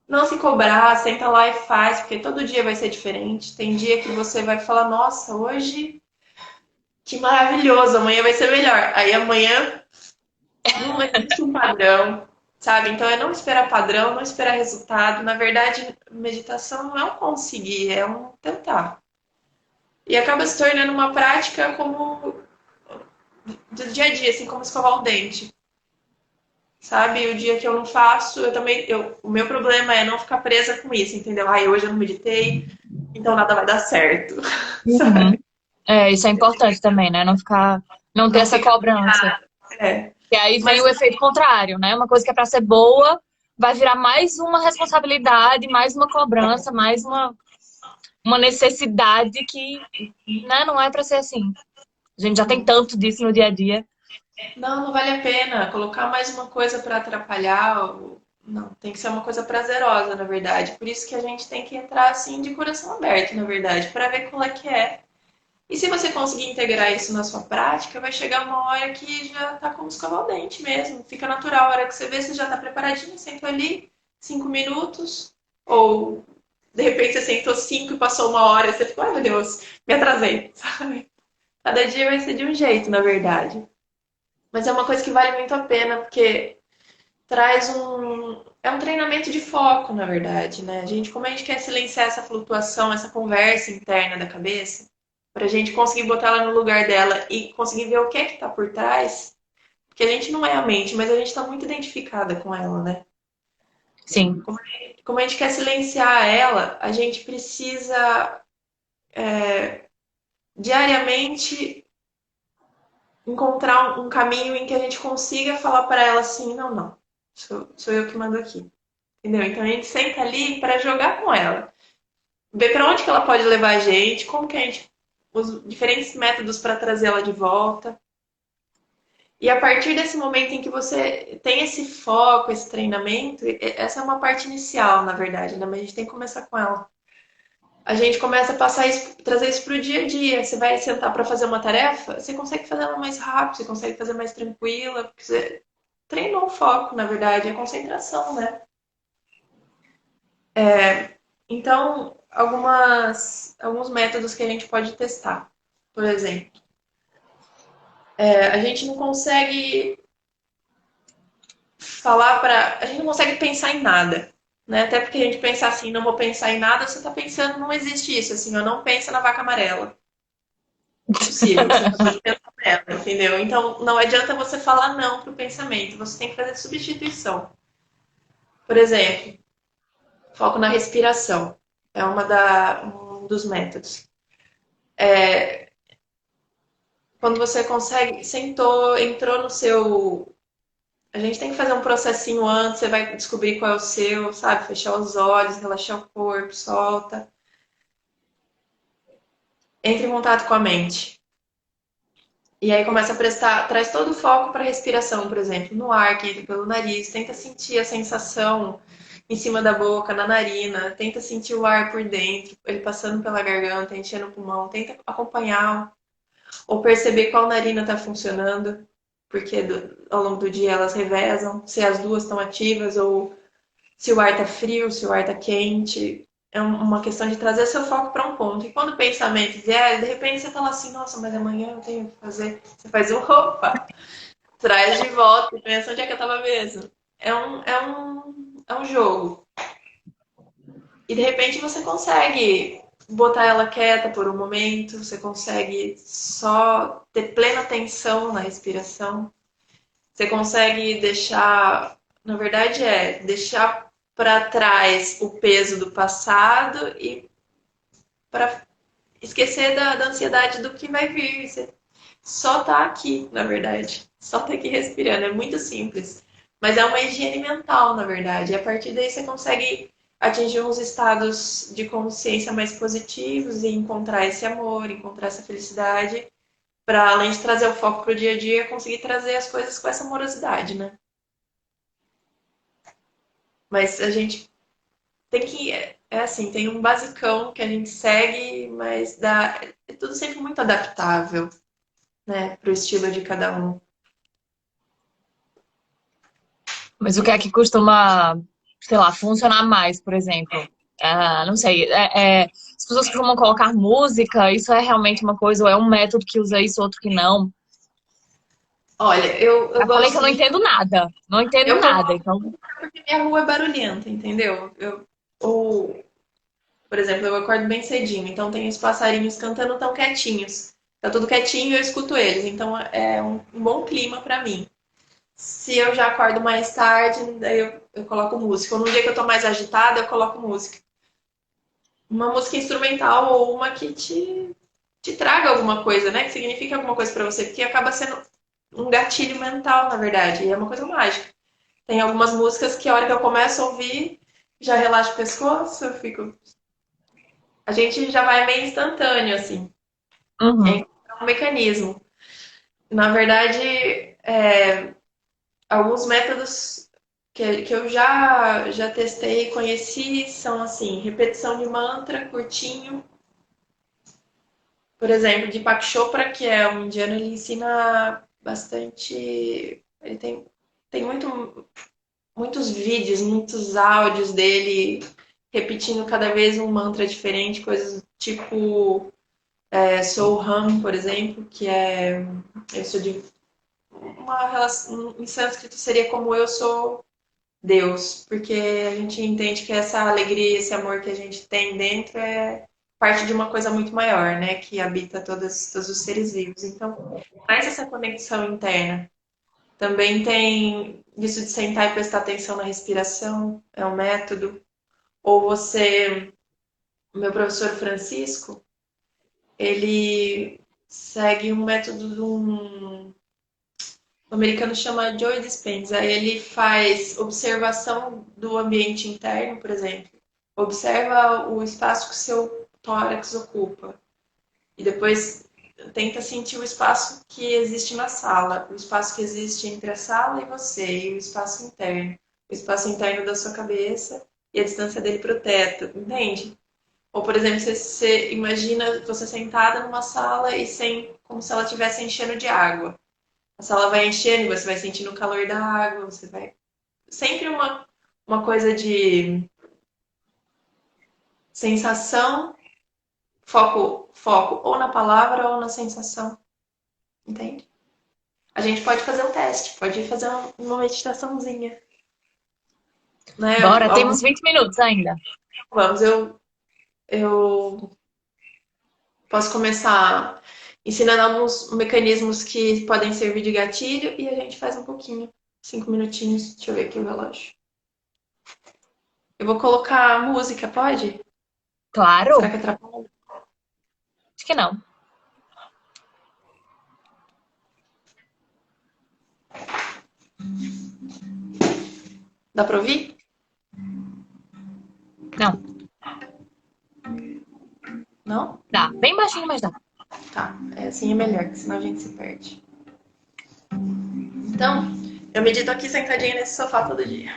Não se cobrar, senta lá e faz, porque todo dia vai ser diferente. Tem dia que você vai falar, nossa, hoje que maravilhoso, amanhã vai ser melhor. Aí amanhã não existe um padrão, sabe? Então é não esperar padrão, não esperar resultado. Na verdade, meditação não é um conseguir, é um tentar. E acaba se tornando uma prática como do dia a dia, assim como escovar o dente. Sabe? O dia que eu não faço, eu também. O meu problema é não ficar presa com isso, entendeu? Ai, hoje eu não meditei, então nada vai dar certo. Uhum. É, isso é importante também, né? Não ficar, não ter Não essa fica. cobrança. É. E aí vem Mas o efeito contrário, né? Uma coisa que é pra ser boa vai virar mais uma responsabilidade, mais uma cobrança, mais uma necessidade que, né, não é pra ser assim. A gente já tem tanto disso no dia a dia. não vale a pena colocar mais uma coisa para atrapalhar. Não, tem que ser uma coisa prazerosa, na verdade. Por isso que a gente tem que entrar assim de coração aberto, na verdade, para ver qual é que é. E se você conseguir integrar isso na sua prática, vai chegar uma hora que já tá como escovar o dente mesmo. Fica natural. A hora que você vê, você já tá preparadinho, senta ali, 5 minutos. Ou, de repente, você sentou 5 e passou uma hora e você ficou, ai meu Deus, me atrasei, sabe? Cada dia vai ser de um jeito, na verdade. Mas é uma coisa que vale muito a pena, porque traz um. É um treinamento de foco, na verdade, né? Como a gente quer silenciar essa flutuação, essa conversa interna da cabeça, para a gente conseguir botar ela no lugar dela e conseguir ver o que é que tá por trás, porque a gente não é a mente, mas a gente está muito identificada com ela, né? Sim, Como a gente quer silenciar ela, a gente precisa diariamente encontrar um caminho em que a gente consiga falar para ela assim, não, não, sou eu que mando aqui. Entendeu? Então a gente senta ali para jogar com ela. Ver para onde que ela pode levar a gente, como que a gente. Os diferentes métodos para trazê-la de volta. E a partir desse momento em que você tem esse foco, esse treinamento, essa é uma parte inicial, na verdade, né? Mas a gente tem que começar com ela. A gente começa a passar isso, trazer isso para o dia a dia. Você vai sentar para fazer uma tarefa, você consegue fazer ela mais rápido, você consegue fazer mais tranquila, porque você treinou o foco, na verdade, a concentração, né? Então, alguns métodos que a gente pode testar. Por exemplo, a gente não consegue falar para. A gente não consegue pensar em nada. Né? Até porque a gente pensa assim, não vou pensar em nada, você está pensando, não existe isso, assim, eu não penso na vaca amarela. Impossível, você acabou de pensar nela, entendeu? Então, não adianta você falar não para o pensamento, você tem que fazer substituição. Por exemplo, foco na respiração. É um dos métodos. Quando você consegue, sentou, entrou no seu. A gente tem que fazer um processinho antes, você vai descobrir qual é o seu, sabe? Fechar os olhos, relaxar o corpo, solta. Entre em contato com a mente. E aí começa a prestar, traz todo o foco para a respiração, por exemplo, no ar que entra pelo nariz, tenta sentir a sensação em cima da boca, na narina, tenta sentir o ar por dentro, ele passando pela garganta, enchendo o pulmão, tenta acompanhar ou perceber qual narina está funcionando, porque ao longo do dia elas revezam, se as duas estão ativas ou se o ar está frio, se o ar está quente. É uma questão de trazer seu foco para um ponto. E quando o pensamento vier, de repente você fala assim, nossa, mas amanhã eu tenho que fazer. Você faz um opa, traz de volta e pensa onde é que eu estava mesmo. É um jogo. E de repente você consegue botar ela quieta por um momento, você consegue só ter plena atenção na respiração, você consegue deixar, na verdade deixar para trás o peso do passado e para esquecer da ansiedade do que vai vir. Você só tá aqui, na verdade. Só tá aqui respirando. É muito simples. Mas é uma higiene mental, na verdade. E a partir daí você consegue atingir uns estados de consciência mais positivos e encontrar esse amor, encontrar essa felicidade, para além de trazer o foco para o dia a dia, conseguir trazer as coisas com essa amorosidade, né? Mas a gente tem que. É assim, tem um basicão que a gente segue, mas é tudo sempre muito adaptável, né, para o estilo de cada um. Mas o que é que costuma, sei lá, funcionar mais, por exemplo? Ah, não sei. As pessoas costumam colocar música, isso é realmente uma coisa, ou é um método que usa isso, outro que não? Olha, eu Já falei que gosto eu não muito. entendo nada. Não entendo Eu nada, coloco então. porque minha rua é barulhenta, entendeu? Ou, por exemplo, eu acordo bem cedinho, então tem os passarinhos cantando tão quietinhos. Tá tudo quietinho e eu escuto eles, então é um bom clima para mim. Se eu já acordo mais tarde, daí eu coloco música. Ou no dia que eu tô mais agitada, eu coloco música. Uma música instrumental ou uma que te traga alguma coisa, né? Que signifique alguma coisa para você, porque acaba sendo um gatilho mental, na verdade, e é uma coisa mágica. Tem algumas músicas que a hora que eu começo a ouvir, já relaxa o pescoço, eu fico. A gente já vai meio instantâneo, assim. Uhum. É um mecanismo. Na verdade, alguns métodos que eu já testei e conheci são assim, repetição de mantra curtinho. Por exemplo, Deepak Chopra, que é um indiano, ele ensina bastante. Ele tem muitos vídeos, muitos áudios dele repetindo cada vez um mantra diferente, coisas tipo Soham, por exemplo, que é isso de uma relação em sânscrito seria como eu sou Deus, porque a gente entende que essa alegria, esse amor que a gente tem dentro é parte de uma coisa muito maior, né, que habita todos os seres vivos. Então, traz essa conexão interna. Também tem isso de sentar e prestar atenção na respiração, é um método. Ou você, o meu professor Francisco, ele segue um método de o americano chama Joe Dispenza. Ele faz observação do ambiente interno, por exemplo. Observa o espaço que o seu tórax ocupa. E depois tenta sentir o espaço que existe na sala, o espaço que existe entre a sala e você, e o espaço interno da sua cabeça e a distância dele para o teto, entende? Ou, por exemplo, você imagina você sentada numa sala e sem, como se ela estivesse enchendo de água. A sala vai enchendo e você vai sentindo o calor da água, você vai. Sempre uma coisa de sensação, foco ou na palavra ou na sensação, entende? A gente pode fazer um teste, pode fazer uma meditaçãozinha, né? Bora, temos 20 minutos ainda. Vamos, eu posso começar ensinando alguns mecanismos que podem servir de gatilho e a gente faz um pouquinho, 5 minutinhos. Deixa eu ver aqui o relógio. Eu vou colocar música, pode? Será Claro, que atrapalha? acho que não. Dá pra ouvir? Não, Não? dá. Bem baixinho, mas dá. Tá, assim é melhor, que senão a gente se perde. Então, eu medito aqui sentadinha nesse sofá todo dia,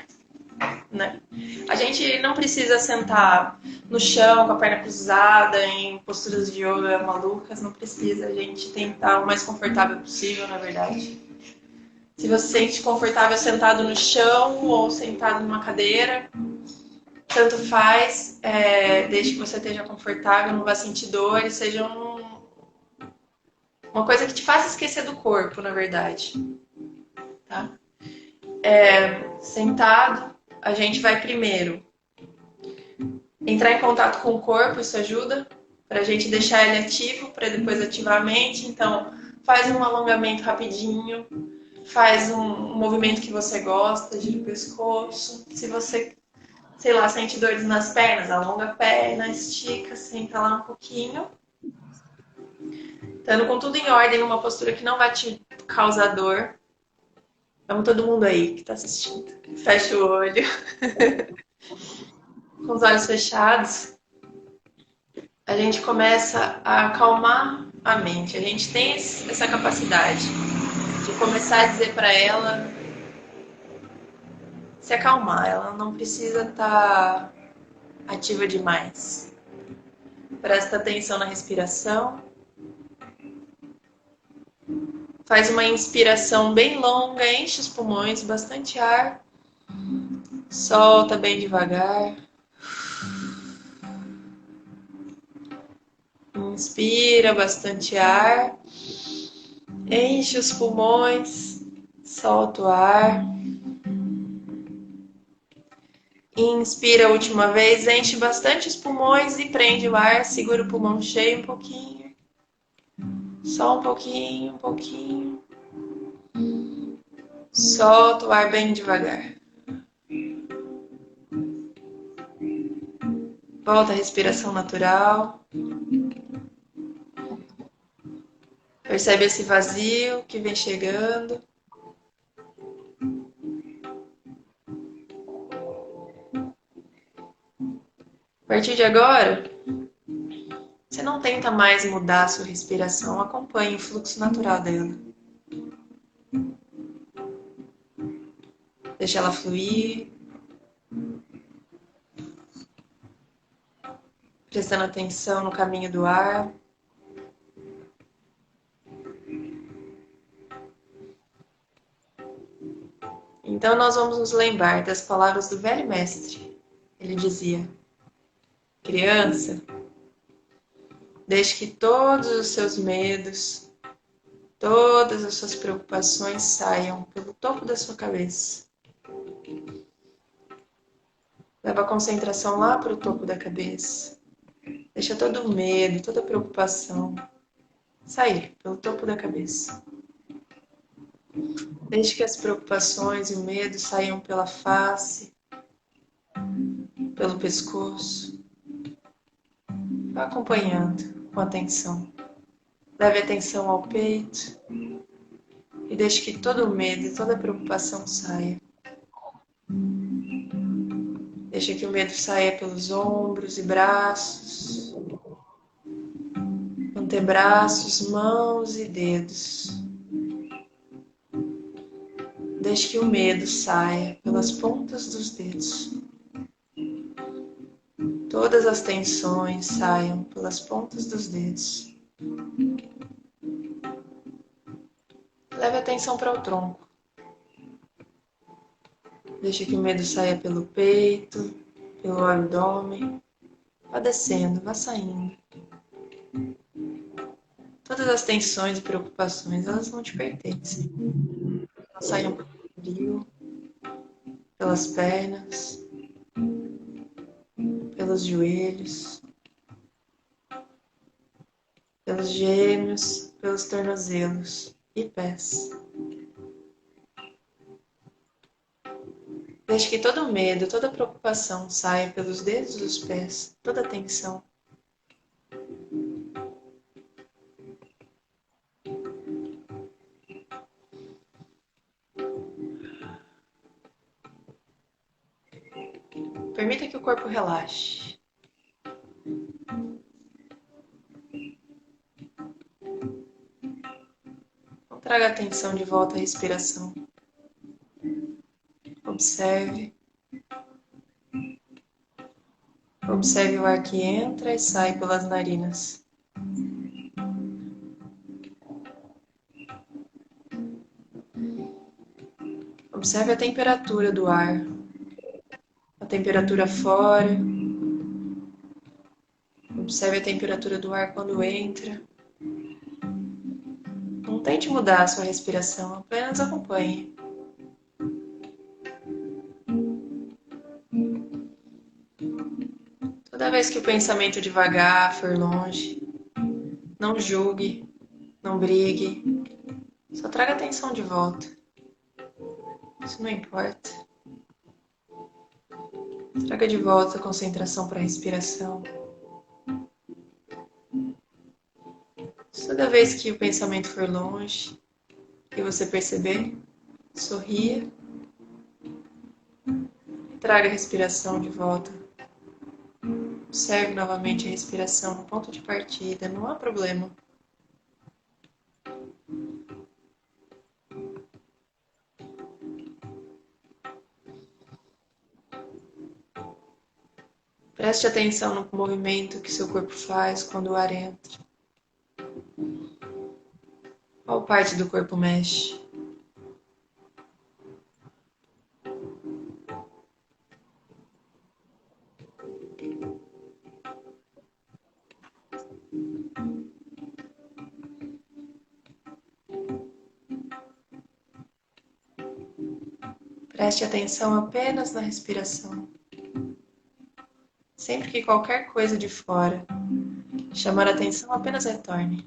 né? A gente não precisa sentar no chão com a perna cruzada, em posturas de yoga malucas, não precisa. A gente tem que estar o mais confortável possível, na verdade. Se você se sente confortável sentado no chão ou sentado numa cadeira, tanto faz, desde que você esteja confortável, não vá sentir dor, seja uma coisa que te faça esquecer do corpo, na verdade. Tá? Sentado, a gente vai primeiro entrar em contato com o corpo, isso ajuda para a gente deixar ele ativo, para depois ativar a mente. Então, faz um alongamento rapidinho, faz um movimento que você gosta, gira o pescoço. Se você, sei lá, sente dores nas pernas, alonga a perna, estica, senta lá um pouquinho. Estando com tudo em ordem, numa postura que não vai te causar dor. Vamos todo mundo aí que está assistindo. Fecha o olho. Com os olhos fechados, a gente começa a acalmar a mente. A gente tem essa capacidade de começar a dizer para ela se acalmar. Ela não precisa estar ativa demais. Presta atenção na respiração. Faz uma inspiração bem longa, enche os pulmões, bastante ar. Solta bem devagar. Inspira bastante ar. Enche os pulmões. Solta o ar. Inspira a última vez, enche bastante os pulmões e prende o ar. Segura o pulmão cheio um pouquinho. Só um pouquinho, um pouquinho. Solta o ar bem devagar. Volta a respiração natural. Percebe esse vazio que vem chegando. A partir de agora, você não tenta mais mudar a sua respiração, acompanhe o fluxo natural dela. Deixa ela fluir. Prestando atenção no caminho do ar. Então nós vamos nos lembrar das palavras do velho mestre. Ele dizia: criança, deixe que todos os seus medos, todas as suas preocupações saiam pelo topo da sua cabeça. Leva a concentração lá para o topo da cabeça. Deixa todo o medo, toda a preocupação sair pelo topo da cabeça. Deixe que as preocupações e o medo saiam pela face, pelo pescoço. Vá acompanhando com atenção. Leve atenção ao peito e deixe que todo o medo e toda a preocupação saia. Deixe que o medo saia pelos ombros e braços, antebraços, mãos e dedos. Deixe que o medo saia pelas pontas dos dedos. Todas as tensões saiam pelas pontas dos dedos. Leve a atenção para o tronco. Deixe que o medo saia pelo peito, pelo abdômen. Vá descendo, vá saindo. Todas as tensões e preocupações, elas não te pertencem. Elas saiam pelo quadril, pelas pernas, pelos joelhos, pelos gêmeos, pelos tornozelos e pés. Deixe que todo medo, toda preocupação saia pelos dedos dos pés, toda a tensão. Permita que o corpo relaxe. traga a atenção de volta à respiração. Observe. Observe o ar que entra e sai pelas narinas. Observe a temperatura do ar. A temperatura fora. Observe a temperatura do ar quando entra. Não tente mudar a sua respiração, apenas acompanhe. Toda vez que o pensamento devagar for longe, não julgue, não brigue, só traga atenção de volta. Isso não importa. Traga de volta a concentração para a respiração. Toda vez que o pensamento for longe e você perceber, sorria e traga a respiração de volta. Observe novamente a respiração no ponto de partida, não há problema. Preste atenção no movimento que seu corpo faz quando o ar entra. Qual parte do corpo mexe? Preste atenção apenas na respiração. Sempre que qualquer coisa de fora chamar a atenção, apenas retorne.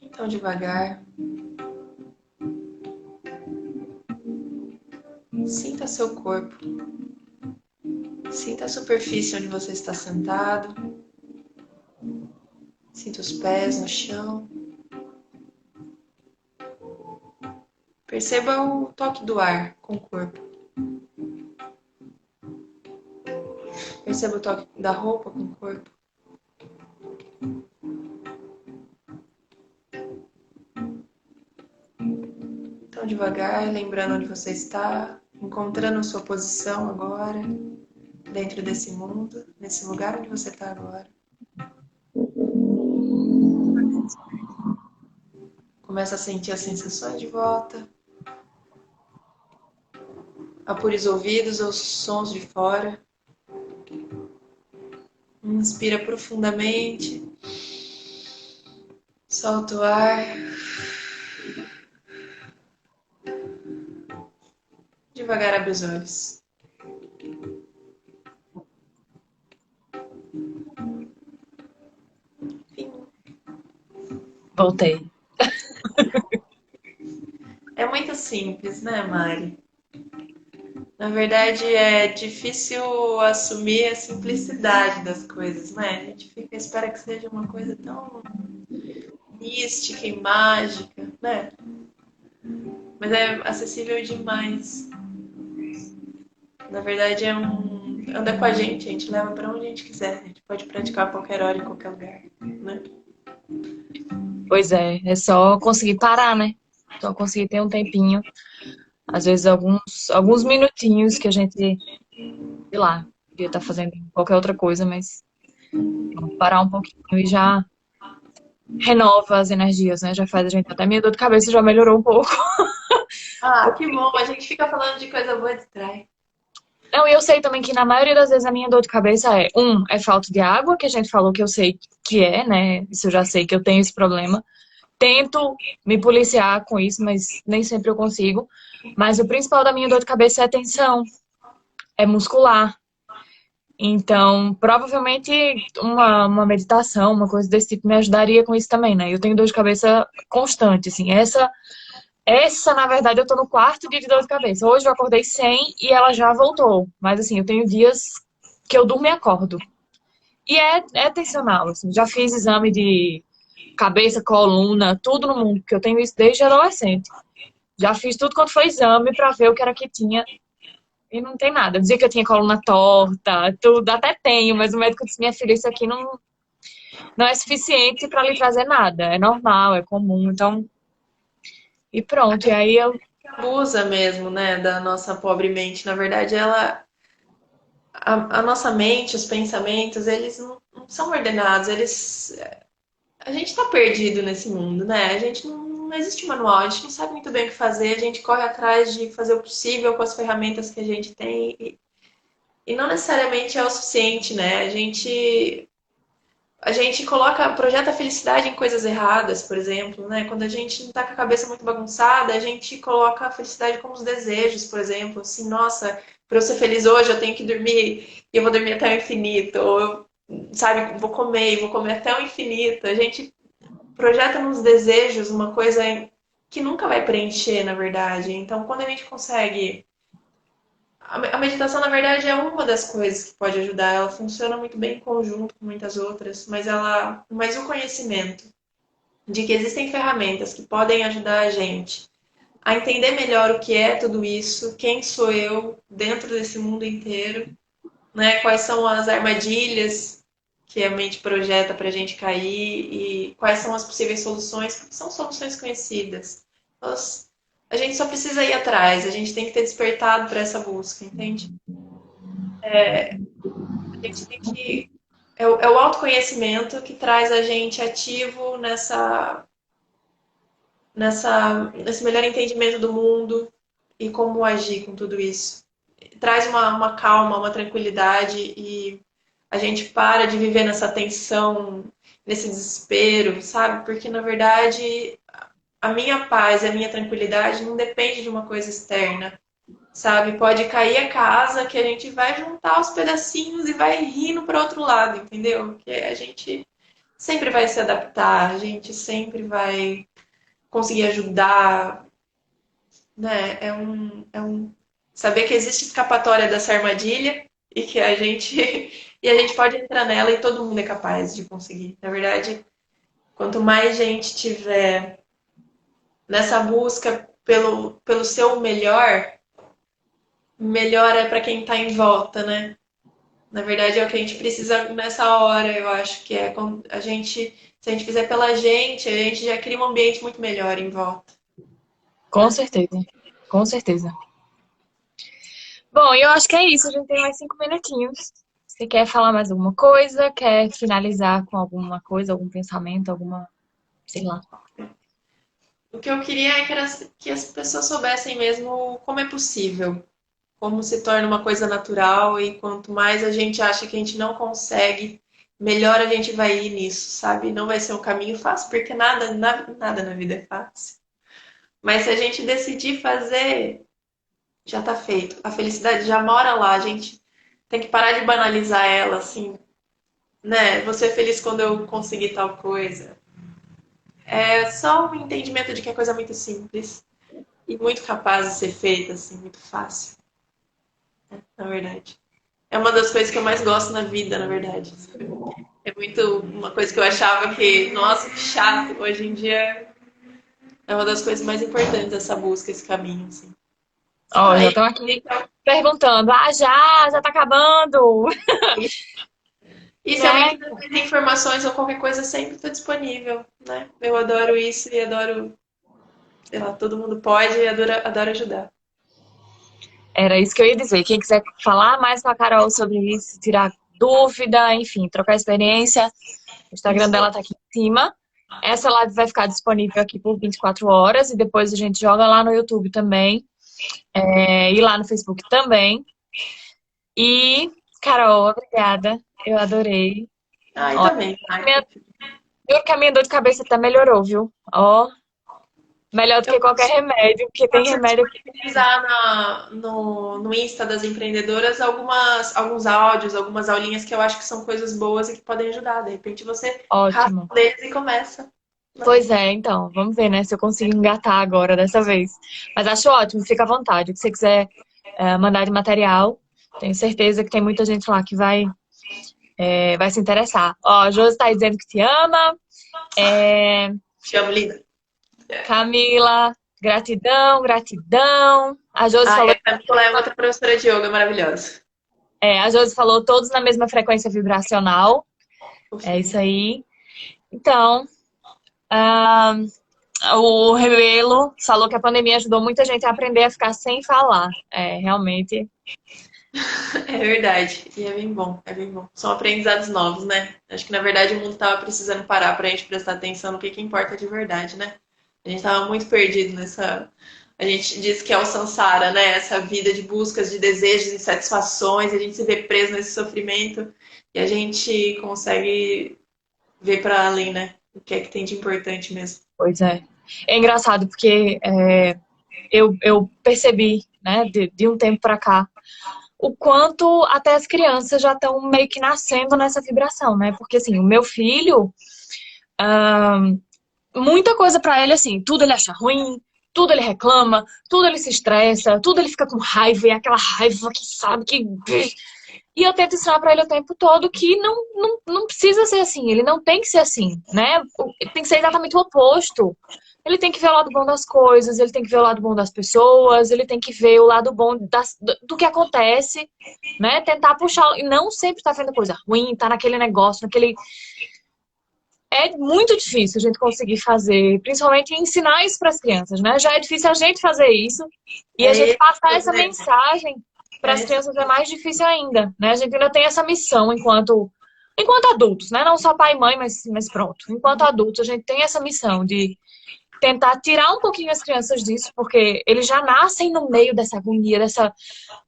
Então, devagar, sinta seu corpo. Sinta a superfície onde você está sentado. Sinta os pés no chão. Perceba o toque do ar com o corpo. Perceba o toque da roupa com o corpo. Então, devagar, lembrando onde você está, encontrando a sua posição agora, dentro desse mundo, nesse lugar onde você está agora. Começa a sentir as sensações de volta. Apure os ouvidos aos sons de fora. Inspira profundamente. Solta o ar. Devagar abre os olhos. Fim. Voltei. É muito simples, né, Mari? Na verdade, é difícil assumir a simplicidade das coisas, né? A gente espera que seja uma coisa tão mística e mágica, né? Mas é acessível demais. Na verdade, anda com a gente leva para onde a gente quiser. A gente pode praticar a qualquer hora, em qualquer lugar, né? Pois é só conseguir parar, né? Só conseguir ter um tempinho. Às vezes, alguns minutinhos que a gente, sei lá, podia estar fazendo qualquer outra coisa, mas vamos parar um pouquinho e já renova as energias, né? Já faz a gente até minha dor de cabeça já melhorou um pouco. Ah, que bom. A gente fica falando de coisa boa e distrai. Não, e eu sei também que na maioria das vezes a minha dor de cabeça é falta de água, que a gente falou que eu sei que é, né? Isso eu já sei que eu tenho esse problema. Tento me policiar com isso, mas nem sempre eu consigo. Mas o principal da minha dor de cabeça é a tensão, é muscular. Então, provavelmente uma meditação, uma coisa desse tipo me ajudaria com isso também, né? Eu tenho dor de cabeça constante, assim. Essa, na verdade, eu tô no quarto dia de dor de cabeça. Hoje eu acordei sem e ela já voltou. Mas, assim, eu tenho dias que eu durmo e acordo. E é tensional, assim. Já fiz exame de cabeça, coluna, tudo no mundo, porque eu tenho isso desde adolescente. Já fiz tudo quanto foi exame pra ver o que era que tinha e não tem nada. Eu dizia que eu tinha coluna torta, tudo, até tenho, mas o médico disse, minha filha, isso aqui não é suficiente pra lhe trazer nada. É normal, é comum, então... E pronto, e aí eu... Abusa mesmo, né, da nossa pobre mente. Na verdade, a nossa mente, os pensamentos, eles não são ordenados, a gente tá perdido nesse mundo, né? A gente não existe manual, a gente não sabe muito bem o que fazer, a gente corre atrás de fazer o possível com as ferramentas que a gente tem e não necessariamente é o suficiente, né? A gente projeta a felicidade em coisas erradas, por exemplo, né? Quando a gente não tá com a cabeça muito bagunçada, a gente coloca a felicidade como os desejos, por exemplo, assim, nossa, para eu ser feliz hoje eu tenho que dormir e eu vou dormir até o infinito, ou eu, sabe, vou comer até o infinito. A gente projeta nos desejos uma coisa que nunca vai preencher, na verdade. Então, quando a gente consegue a meditação, na verdade, é uma das coisas que pode ajudar. Ela funciona muito bem em conjunto com muitas outras, mas o conhecimento de que existem ferramentas que podem ajudar a gente a entender melhor o que é tudo isso, quem sou eu dentro desse mundo inteiro, né? Quais são as armadilhas que a mente projeta para a gente cair e quais são as possíveis soluções, porque são soluções conhecidas. A gente só precisa ir atrás, a gente tem que ter despertado para essa busca, entende? A gente tem que. É o autoconhecimento que traz a gente ativo nesse melhor entendimento do mundo e como agir com tudo isso. Traz uma calma, uma tranquilidade e a gente para de viver nessa tensão, nesse desespero, sabe? Porque, na verdade, a minha paz e a minha tranquilidade não depende de uma coisa externa. Sabe? Pode cair a casa que a gente vai juntar os pedacinhos e vai rindo para outro lado, entendeu? Que a gente sempre vai se adaptar, a gente sempre vai conseguir ajudar, né? Saber que existe escapatória dessa armadilha e que a gente e a gente pode entrar nela e todo mundo é capaz de conseguir. Na verdade, quanto mais gente tiver nessa busca pelo seu melhor, melhor é para quem está em volta, né? Na verdade, é o que a gente precisa nessa hora, eu acho que é quando se a gente fizer pela gente, a gente já cria um ambiente muito melhor em volta. Com certeza, com certeza. Bom, eu acho que é isso. A gente tem mais 5 minutinhos. Você quer falar mais alguma coisa? Quer finalizar com alguma coisa, algum pensamento, alguma, sei lá. O que eu queria é que as pessoas soubessem mesmo como é possível, como se torna uma coisa natural e quanto mais a gente acha que a gente não consegue, melhor a gente vai ir nisso, sabe? Não vai ser um caminho fácil, porque nada na vida é fácil. Mas se a gente decidir fazer, já tá feito. A felicidade já mora lá, a gente tem que parar de banalizar ela, assim, né? Vou ser feliz quando eu conseguir tal coisa. É só um entendimento de que é coisa muito simples e muito capaz de ser feita, assim, muito fácil, na verdade. É uma das coisas que eu mais gosto na vida, na verdade. Sabe? É muito uma coisa que eu achava que, nossa, que chato. Hoje em dia é uma das coisas mais importantes, essa busca, esse caminho, assim. Ó, já Aí, estão aqui perguntando. Ah, já tá acabando. e se alguém Né? quiser mais informações ou qualquer coisa, sempre estou disponível, né? Eu adoro isso e adoro, sei lá, todo mundo pode e adoro ajudar. Era isso que eu ia dizer. Quem quiser falar mais com a Carol sobre isso, tirar dúvida, enfim, trocar experiência, o Instagram Isso. dela tá aqui em cima. Essa live vai ficar disponível aqui por 24 horas e depois a gente joga lá no YouTube também. E lá no Facebook também. E, Carol, obrigada. Eu adorei. Ah, e Ó, também, minha, Mike. juro que a minha dor de cabeça até melhorou, viu? Ó, melhor do Eu que qualquer posso, remédio, porque tem posso remédio que... disponibilizar no Insta das empreendedoras alguns áudios, algumas aulinhas que eu acho que são coisas boas e que podem ajudar. De repente você rasga Ótimo. um deles e começa. Pois é, então, vamos ver, né, se eu consigo engatar agora dessa vez. Mas acho ótimo, fica à vontade. O que você quiser mandar de material, tenho certeza que tem muita gente lá que vai vai se interessar. Ó, a Josi tá dizendo que te ama. Te amo, linda. Camila, gratidão, gratidão. A Josi falou. A Camila é outra professora de yoga maravilhosa. A Josi falou todos na mesma frequência vibracional. É isso aí. Então, o Rebelo falou que a pandemia ajudou muita gente a aprender a ficar sem falar. Realmente. É verdade. E é bem bom, é bem bom. São aprendizados novos, né? Acho que, na verdade, o mundo tava precisando parar pra gente prestar atenção no que importa de verdade, né? A gente tava muito perdido nessa... A gente diz que é o samsara, né? Essa vida de buscas, de desejos, de satisfações. A gente se vê preso nesse sofrimento e a gente consegue ver para além, né? O que é que tem de importante mesmo. Pois é. É engraçado porque eu percebi, né, de um tempo pra cá, o quanto até as crianças já estão meio que nascendo nessa vibração, né? Porque assim, o meu filho, muita coisa pra ele assim, tudo ele acha ruim, tudo ele reclama, tudo ele se estressa, tudo ele fica com raiva, e aquela raiva que sabe que... E eu tento ensinar pra ele o tempo todo que não precisa ser assim, ele não tem que ser assim, né? Tem que ser exatamente o oposto. Ele tem que ver o lado bom das coisas, ele tem que ver o lado bom das pessoas, ele tem que ver o lado bom do que acontece, né? Tentar puxar, e não sempre tá vendo coisa ruim, tá naquele negócio, naquele... É muito difícil a gente conseguir fazer, principalmente ensinar isso para as crianças, né? Já é difícil a gente fazer isso, e a gente passar essa mensagem para as crianças é mais difícil ainda, né? A gente ainda tem essa missão enquanto adultos, né? Não só pai e mãe, mas pronto. Enquanto adultos, a gente tem essa missão de tentar tirar um pouquinho as crianças disso, porque eles já nascem no meio dessa agonia,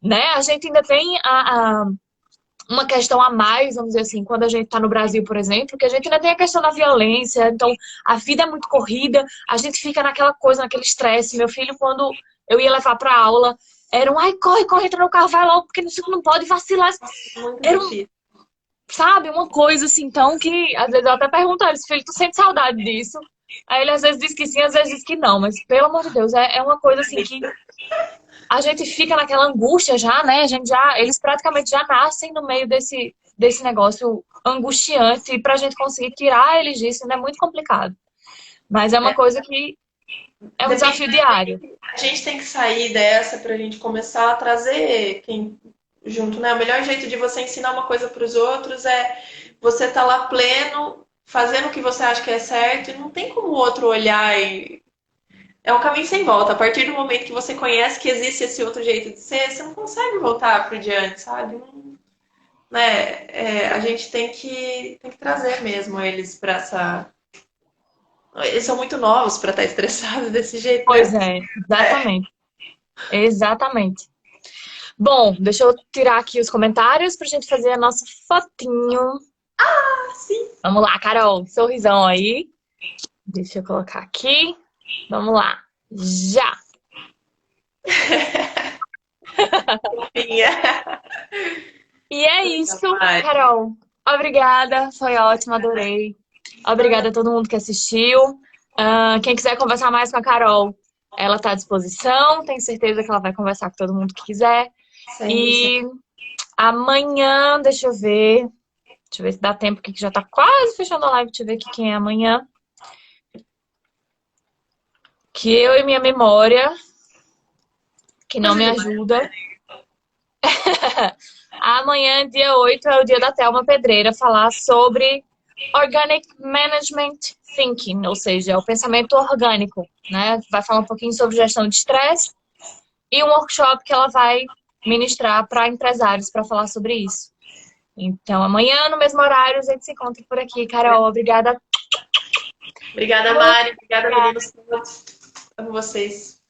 né? A gente ainda tem uma questão a mais, vamos dizer assim, quando a gente tá no Brasil, por exemplo, que a gente ainda tem a questão da violência, então a vida é muito corrida, a gente fica naquela coisa, naquele estresse. Meu filho, quando eu ia levar pra aula, era ai, corre, entra no carro, vai logo, porque não pode vacilar. Era sabe, uma coisa assim, então, que às vezes eu até pergunto a ele, filho, tu sente saudade disso? Aí ele às vezes diz que sim, às vezes diz que não, mas pelo amor de Deus, é uma coisa assim que a gente fica naquela angústia já, né? Eles praticamente já nascem no meio desse negócio angustiante, e pra gente conseguir tirar eles disso ainda é muito complicado. Mas é uma coisa que é um desafio diário. A gente tem que sair dessa pra gente começar a trazer quem junto, né? O melhor jeito de você ensinar uma coisa para os outros é você estar lá pleno, fazendo o que você acha que é certo, e não tem como o outro olhar e... É um caminho sem volta. A partir do momento que você conhece que existe esse outro jeito de ser, você não consegue voltar pro diante, sabe? Não, né? A gente tem que trazer mesmo eles para essa... Eles são muito novos para estar estressados desse jeito. Pois exatamente. Exatamente. Bom, deixa eu tirar aqui os comentários pra gente fazer a nossa fotinho. Sim. Vamos lá, Carol. Sorrisão aí. Deixa eu colocar aqui. Vamos lá. Já! E é isso, Carol. Obrigada. Foi ótimo, adorei. Obrigada a todo mundo que assistiu. Quem quiser conversar mais com a Carol, ela está à disposição. Tenho certeza que ela vai conversar com todo mundo que quiser. E amanhã, deixa eu ver se dá tempo aqui, que já tá quase fechando a live. Deixa eu ver aqui quem é amanhã. Que eu e minha memória, que não me ajuda. Amanhã, dia 8, é o dia da Thelma Pedreira falar sobre Organic Management Thinking, ou seja, o pensamento orgânico, né? Vai falar um pouquinho sobre gestão de estresse e um workshop que ela vai ministrar para empresários para falar sobre isso. Então, amanhã, no mesmo horário, a gente se encontra por aqui. Carol, obrigada. Obrigada, Mari. Obrigada, meninos. Amo vocês.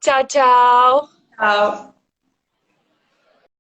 Tchau, tchau. Tchau.